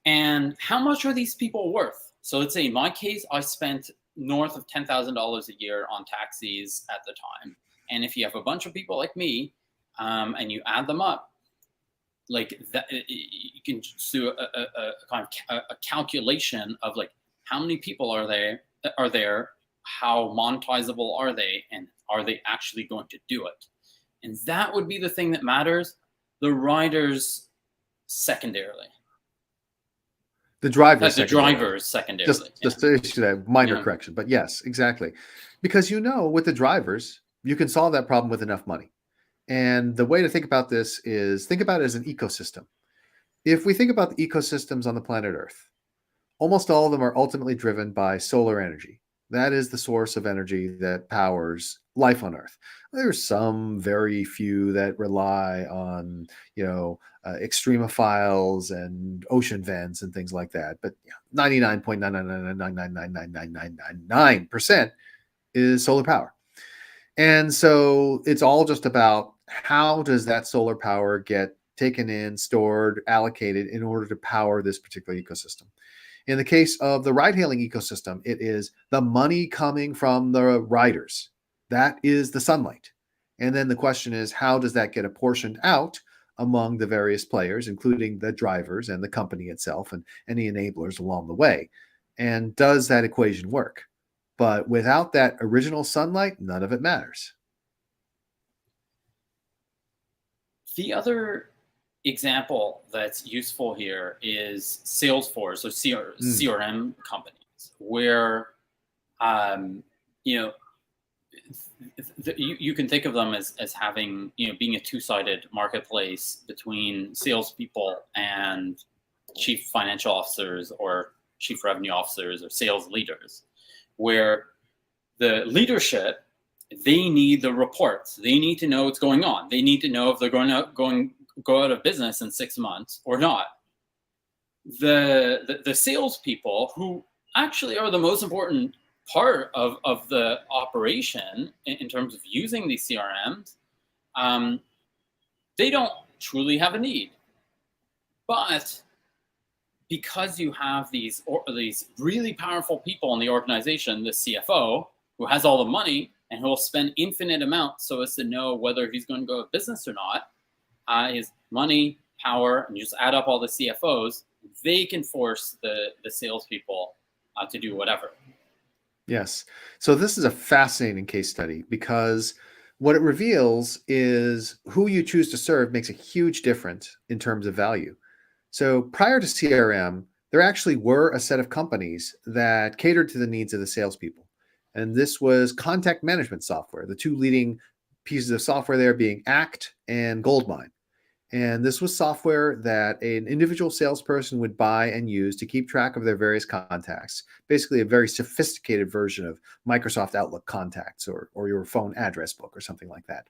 And how much are these people worth? So let's say in my case, I spent north of $10,000 a year on taxis at the time. And if you have a bunch of people like me, and you add them up, like that, you can do a kind of a calculation of like how many people are there, how monetizable are they, and are they actually going to do it? And that would be the thing that matters. The riders secondarily. The drivers secondarily. Just to issue that minor correction, but yes, exactly. Because with the drivers, you can solve that problem with enough money. And the way to think about this is think about it as an ecosystem. If we think about the ecosystems on the planet Earth, almost all of them are ultimately driven by solar energy. That is the source of energy that powers life on Earth. There's some very few that rely on, extremophiles and ocean vents and things like that. But 99.999999999% is solar power. And so it's all just about how does that solar power get taken in, stored, allocated in order to power this particular ecosystem. In the case of the ride-hailing ecosystem, it is the money coming from the riders. That is the sunlight. And then the question is, how does that get apportioned out among the various players, including the drivers and the company itself and any enablers along the way? And does that equation work? But without that original sunlight, none of it matters. The other example that's useful here is Salesforce or CRM companies, where you can think of them as having being a two-sided marketplace between salespeople and chief financial officers or chief revenue officers or sales leaders, where the leadership they need the reports. They need to know what's going on. They need to know if they're go out of business in 6 months or not. The salespeople, who actually are the most important part of the operation in terms of using these CRMs, they don't truly have a need. But because you have these really powerful people in the organization, the CFO, who has all the money and who will spend infinite amounts so as to know whether he's going to go out of business or not, his money, power, and you just add up all the CFOs, they can force the salespeople to do whatever. Yes. So this is a fascinating case study because what it reveals is who you choose to serve makes a huge difference in terms of value. So prior to CRM, there actually were a set of companies that catered to the needs of the salespeople. And this was contact management software, the two leading pieces of software there being Act and Goldmine. And this was software that an individual salesperson would buy and use to keep track of their various contacts, basically a very sophisticated version of Microsoft Outlook contacts or your phone address book or something like that.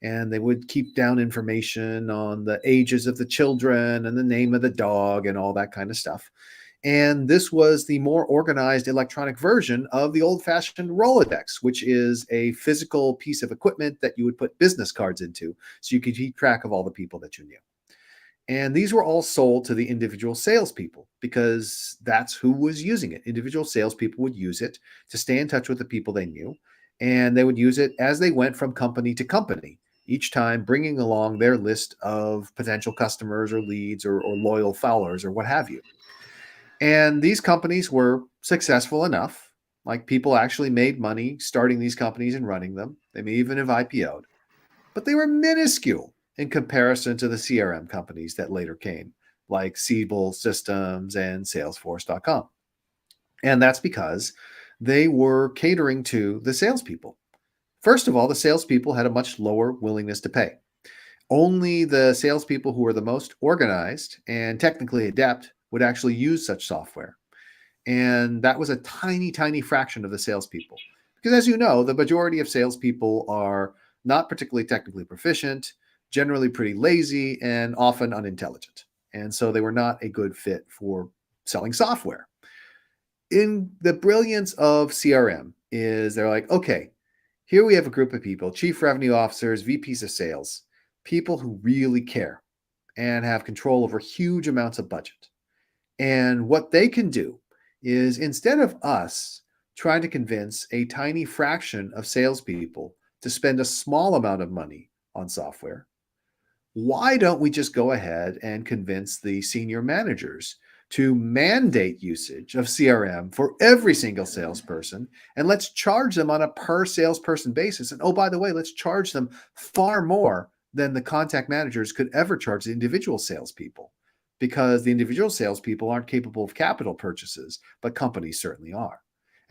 And they would keep down information on the ages of the children and the name of the dog and all that kind of stuff. And this was the more organized electronic version of the old-fashioned Rolodex, which is a physical piece of equipment that you would put business cards into so you could keep track of all the people that you knew. And these were all sold to the individual salespeople because that's who was using it. Individual salespeople would use it to stay in touch with the people they knew, and they would use it as they went from company to company, each time bringing along their list of potential customers or leads or loyal followers or what have you. And these companies were successful enough, like people actually made money starting these companies and running them. They may even have IPO'd, but they were minuscule in comparison to the CRM companies that later came, like Siebel Systems and Salesforce.com. And that's because they were catering to the salespeople. First of all, the salespeople had a much lower willingness to pay. Only the salespeople who were the most organized and technically adept would actually use such software. And that was a tiny, tiny fraction of the salespeople. Because as you know, the majority of salespeople are not particularly technically proficient, generally pretty lazy, and often unintelligent. And so they were not a good fit for selling software. In the brilliance of CRM is they're like, okay, here we have a group of people, chief revenue officers, VPs of sales, people who really care and have control over huge amounts of budget. And what they can do is instead of us trying to convince a tiny fraction of salespeople to spend a small amount of money on software, why don't we just go ahead and convince the senior managers to mandate usage of CRM for every single salesperson, and let's charge them on a per salesperson basis. And oh, by the way, let's charge them far more than the contact managers could ever charge the individual salespeople, because the individual salespeople aren't capable of capital purchases, but companies certainly are.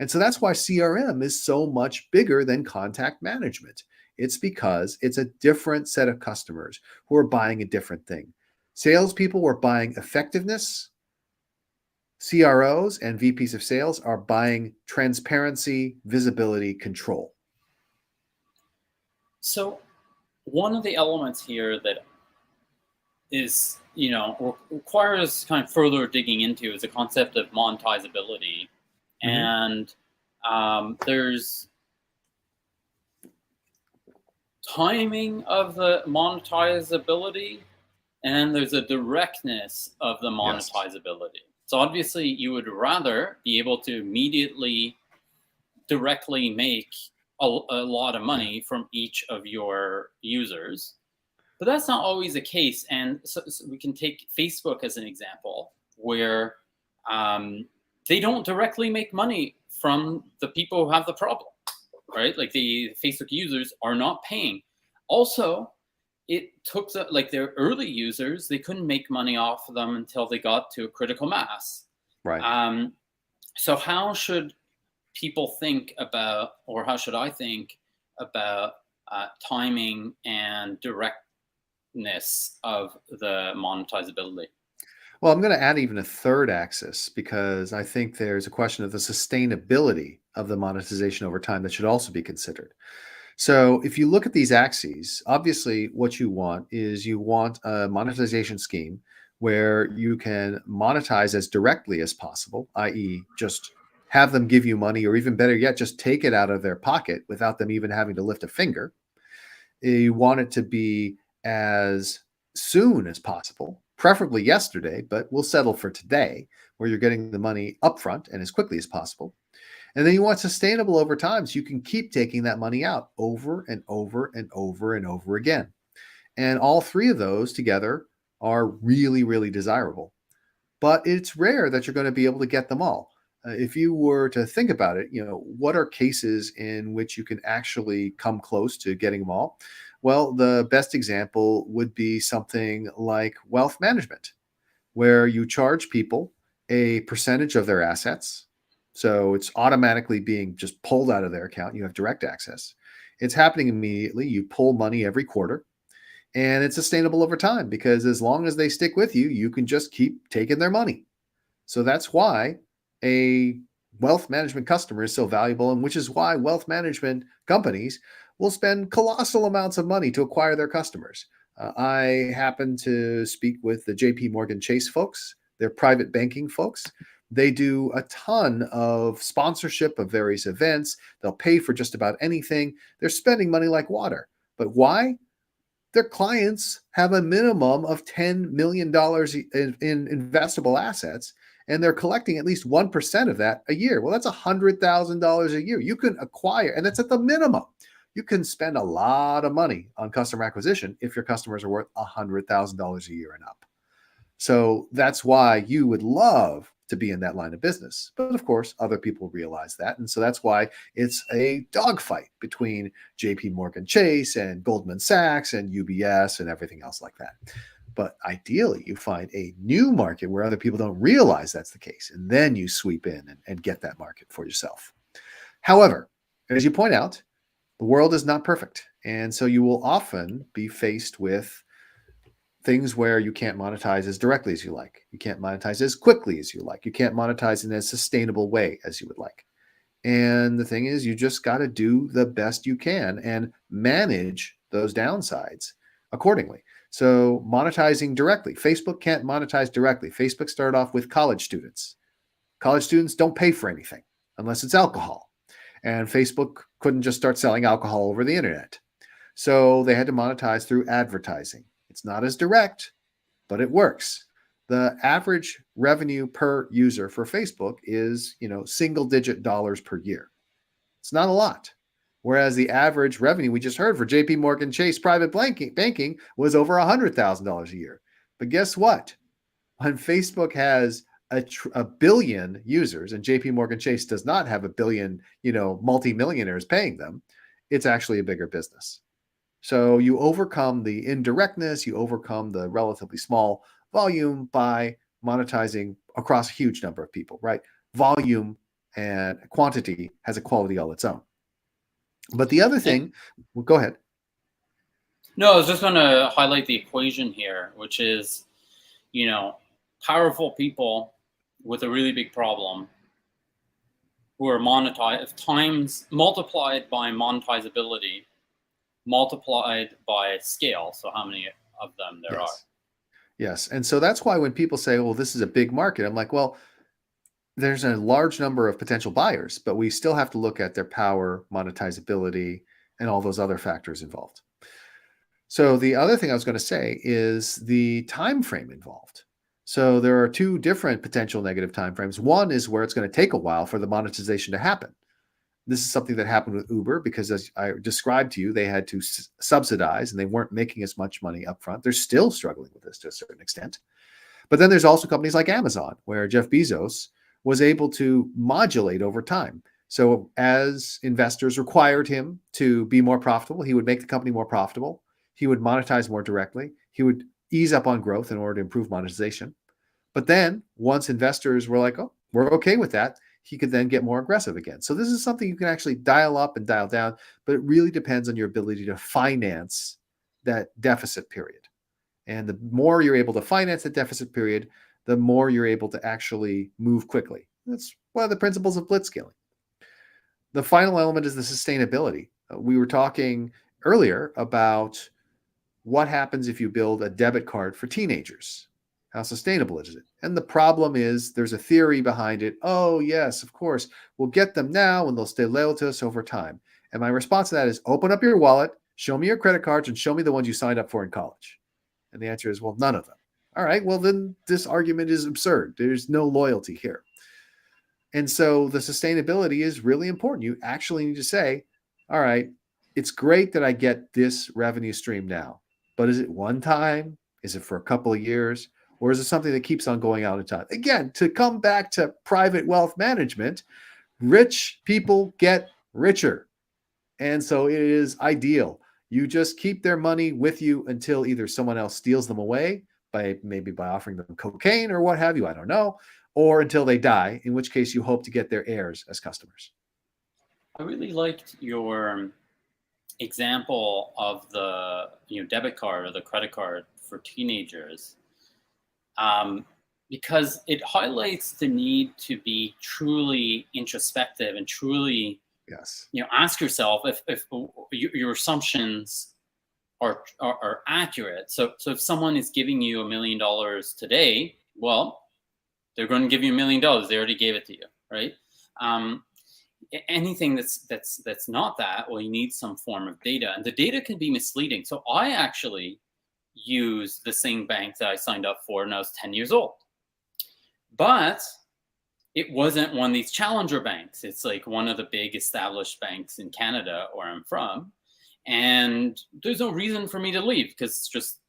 And so that's why CRM is so much bigger than contact management. It's because it's a different set of customers who are buying a different thing. Salespeople were buying effectiveness. CROs and VPs of sales are buying transparency, visibility, control. So one of the elements here that is, requires kind of further digging into is the concept of monetizability. Mm-hmm. And there's timing of the monetizability, and there's a directness of the monetizability. Yes. So obviously you would rather be able to immediately directly make a lot of money from each of your users. But that's not always the case. And so we can take Facebook as an example, where they don't directly make money from the people who have the problem, right? Like the Facebook users are not paying. Also, it took their early users, they couldn't make money off of them until they got to a critical mass. Right. So how should people think about, or how should I think about timing and directness of the monetizability? Well, I'm going to add even a third axis, because I think there's a question of the sustainability of the monetization over time that should also be considered. So if you look at these axes, obviously what you want is you want a monetization scheme where you can monetize as directly as possible, i.e., just have them give you money, or even better yet, just take it out of their pocket without them even having to lift a finger. You want it to be as soon as possible, preferably yesterday, but we'll settle for today, where you're getting the money upfront and as quickly as possible. And then you want sustainable over time, so you can keep taking that money out over and over and over and over again. And all three of those together are really, really desirable. But it's rare that you're going to be able to get them all. If you were to think about it, what are cases in which you can actually come close to getting them all? Well, the best example would be something like wealth management, where you charge people a percentage of their assets. So it's automatically being just pulled out of their account. You have direct access. It's happening immediately. You pull money every quarter, and it's sustainable over time, because as long as they stick with you, you can just keep taking their money. So that's why a wealth management customer is so valuable, and which is why wealth management companies will spend colossal amounts of money to acquire their customers. I happen to speak with the JP Morgan Chase folks. They're private banking folks. They do a ton of sponsorship of various events. They'll pay for just about anything. They're spending money like water. But why? Their clients have a minimum of $10 million in investable assets, and they're collecting at least 1% of that a year. Well, that's $100,000 a year. You can acquire, and that's at the minimum. You can spend a lot of money on customer acquisition if your customers are worth $100,000 a year and up. So that's why you would love to be in that line of business. But of course, other people realize that. And so that's why it's a dogfight between JP Morgan Chase and Goldman Sachs and UBS and everything else like that. But ideally, you find a new market where other people don't realize that's the case. And then you sweep in and get that market for yourself. However, as you point out, the world is not perfect. And so you will often be faced with things where you can't monetize as directly as you like. You can't monetize as quickly as you like. You can't monetize in a sustainable way as you would like. And the thing is, you just got to do the best you can and manage those downsides accordingly. So monetizing directly, Facebook can't monetize directly. Facebook started off with college students. College students don't pay for anything unless it's alcohol. And Facebook couldn't just start selling alcohol over the internet. So they had to monetize through advertising. It's not as direct, but it works. The average revenue per user for Facebook is, single-digit dollars per year. It's not a lot. Whereas the average revenue we just heard for JP Morgan Chase private banking was over $100,000 a year. But guess what? When Facebook has a billion users and JP Morgan Chase does not have a billion, multimillionaires paying them, it's actually a bigger business. So you overcome the indirectness, you overcome the relatively small volume by monetizing across a huge number of people, right? Volume and quantity has a quality all its own. But the other thing, well, go ahead. No, I was just going to highlight the equation here, which is, powerful people with a really big problem who are monetized, times multiplied by monetizability, multiplied by scale. So how many of them there are? Yes. And so that's why when people say, well, this is a big market, I'm like, well, there's a large number of potential buyers, but we still have to look at their power, monetizability, and all those other factors involved. So the other thing I was going to say is the time frame involved. So there are two different potential negative time frames. One is where it's going to take a while for the monetization to happen. This is something that happened with Uber because, as I described to you, they had to subsidize and they weren't making as much money upfront. They're still struggling with this to a certain extent. But then there's also companies like Amazon, where Jeff Bezos was able to modulate over time. So as investors required him to be more profitable, he would make the company more profitable. He would monetize more directly. He would ease up on growth in order to improve monetization. But then once investors were like, oh, we're okay with that, he could then get more aggressive again. So this is something you can actually dial up and dial down, but it really depends on your ability to finance that deficit period. And the more you're able to finance that deficit period, the more you're able to actually move quickly. That's one of the principles of blitzscaling. The final element is the sustainability. We were talking earlier about what happens if you build a debit card for teenagers. How sustainable is it? And the problem is there's a theory behind it. Oh, yes, of course. We'll get them now and they'll stay loyal to us over time. And my response to that is open up your wallet, show me your credit cards, and show me the ones you signed up for in college. And the answer is, well, none of them. All right, well, then this argument is absurd. There's no loyalty here. And so the sustainability is really important. You actually need to say, all right, it's great that I get this revenue stream now, but is it one time? Is it for a couple of years? Or is it something that keeps on going out in time? Again, to come back to private wealth management, rich people get richer. And so it is ideal. You just keep their money with you until either someone else steals them away by offering them cocaine or what have you, I don't know, or until they die, in which case you hope to get their heirs as customers. I really liked your example of the debit card or the credit card for teenagers, because it highlights the need to be truly introspective and truly ask yourself if your assumptions are accurate. So if someone is giving you $1 million today, well, they're going to give you $1 million. They already gave it to you, right? Anything that's not that, well, you need some form of data, and the data can be misleading. So I actually use the same bank that I signed up for when I was 10 years old, but it wasn't one of these challenger banks. It's like one of the big established banks in Canada where I'm from, and there's no reason for me to leave because it's just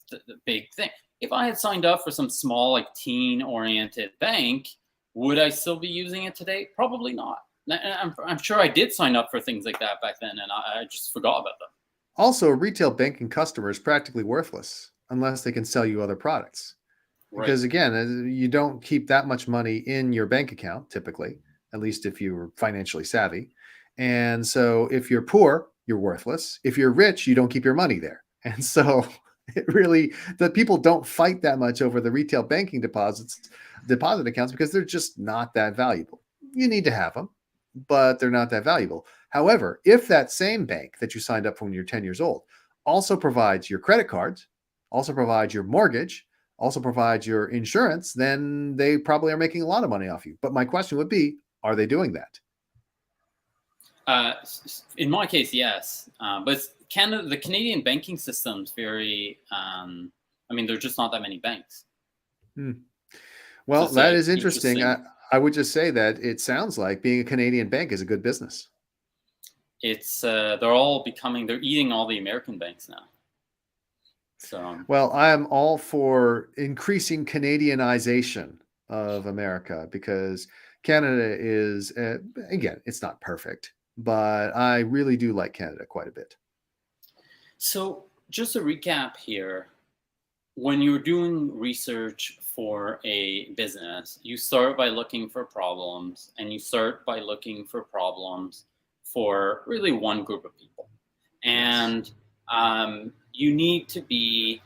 the big thing. If I had signed up for some small, like teen-oriented bank, would I still be using it today? Probably not. I'm sure I did sign up for things like that back then, and I just forgot about them. Also, a retail banking customer is practically worthless unless they can sell you other products. Right. Because again, you don't keep that much money in your bank account, typically, at least if you're financially savvy. And so if you're poor, you're worthless. If you're rich, you don't keep your money there. And so the people don't fight that much over the retail banking deposit accounts because they're just not that valuable. You need to have them, but they're not that valuable. However, if that same bank that you signed up for when you're 10 years old also provides your credit cards, also provides your mortgage, also provides your insurance, then they probably are making a lot of money off you. But my question would be, are they doing that? In my case, yes. But Canada, the Canadian banking system is very, there are just not that many banks. Well, so that is interesting. I would just say that it sounds like being a Canadian bank is a good business. It's they're eating all the American banks now. So, well, I'm all for increasing Canadianization of America because Canada is, again, it's not perfect, but I really do like Canada quite a bit. So just a recap here, when you're doing research for a business, you start by looking for problems, and you start by looking for problems for really one group of people. And you need to be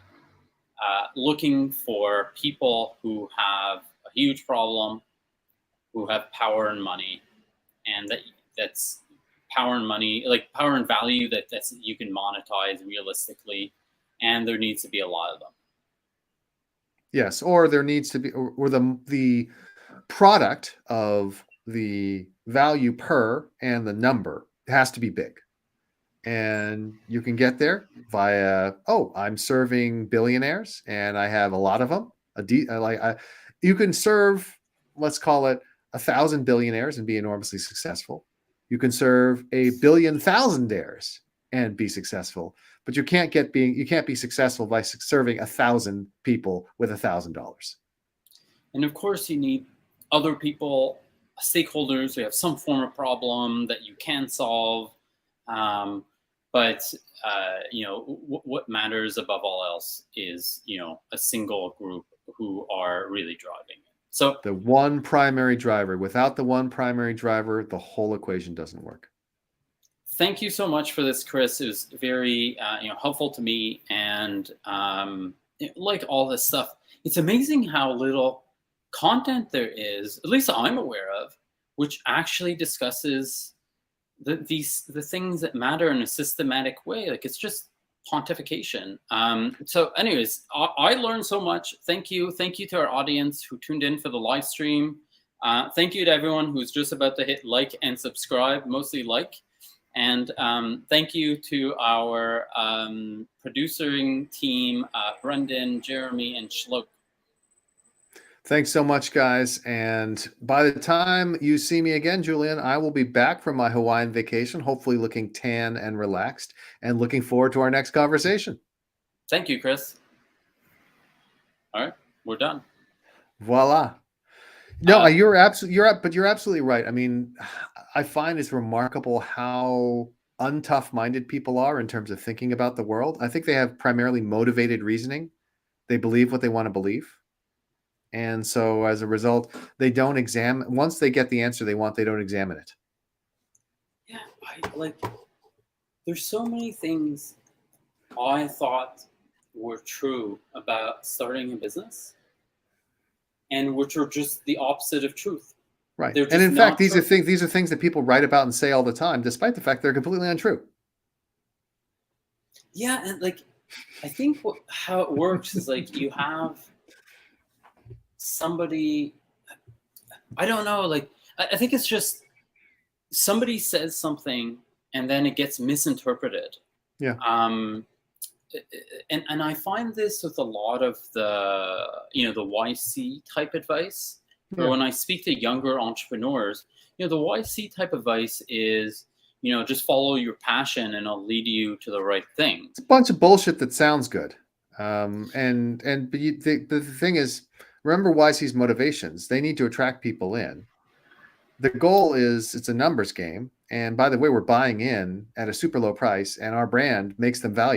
looking for people who have a huge problem, who have power and money, and that's power and money, like power and value that's you can monetize realistically, and there needs to be a lot of them. Yes, or there needs to be, or the product of the value per and the number has to be big. And you can get there via, I'm serving billionaires and I have a lot of them. You can serve, let's call it 1,000 billionaires and be enormously successful. You can serve 1 billion thousandaires and be successful, but you can't be successful by serving 1,000 people with $1,000. And of course, you need other people, stakeholders who have some form of problem that you can solve. But what matters above all else is, a single group who are really driving it. So the one primary driver. Without the one primary driver, the whole equation doesn't work. Thank you so much for this, Chris. It was very helpful to me, and like all this stuff, it's amazing how little content there is, at least I'm aware of, which actually discusses the things that matter in a systematic way. Like, it's just pontification. So anyways, I learned so much. Thank you to our audience who tuned in for the live stream. Thank you to everyone who's just about to hit like and subscribe, mostly like. And thank you to our producing team, Brendan, Jeremy, and Shlok. Thanks so much, guys. And by the time you see me again, Julien, I will be back from my Hawaiian vacation, hopefully looking tan and relaxed, and looking forward to our next conversation. Thank you, Chris. All right, we're done. Voila. No, you're absolutely right. I mean, I find it's remarkable how untough-minded people are in terms of thinking about the world. I think they have primarily motivated reasoning. They believe what they want to believe. And so as a result, they don't examine. Once they get the answer they want, they don't examine it. Yeah, there's so many things I thought were true about starting a business, and which are just the opposite of truth. Right. And in fact, these are things that people write about and say all the time, despite the fact they're completely untrue. Yeah, and I think how it works is you have somebody, I don't know, I think it's just somebody says something and then it gets misinterpreted. Yeah. And I find this with a lot of the YC type advice. Yeah. Or when I speak to younger entrepreneurs, the YC type advice is, just follow your passion and it'll lead you to the right thing. It's a bunch of bullshit that sounds good. But the thing is, remember YC's motivations. They need to attract people in. The goal is it's a numbers game. And by the way, we're buying in at a super low price, and our brand makes them valuable.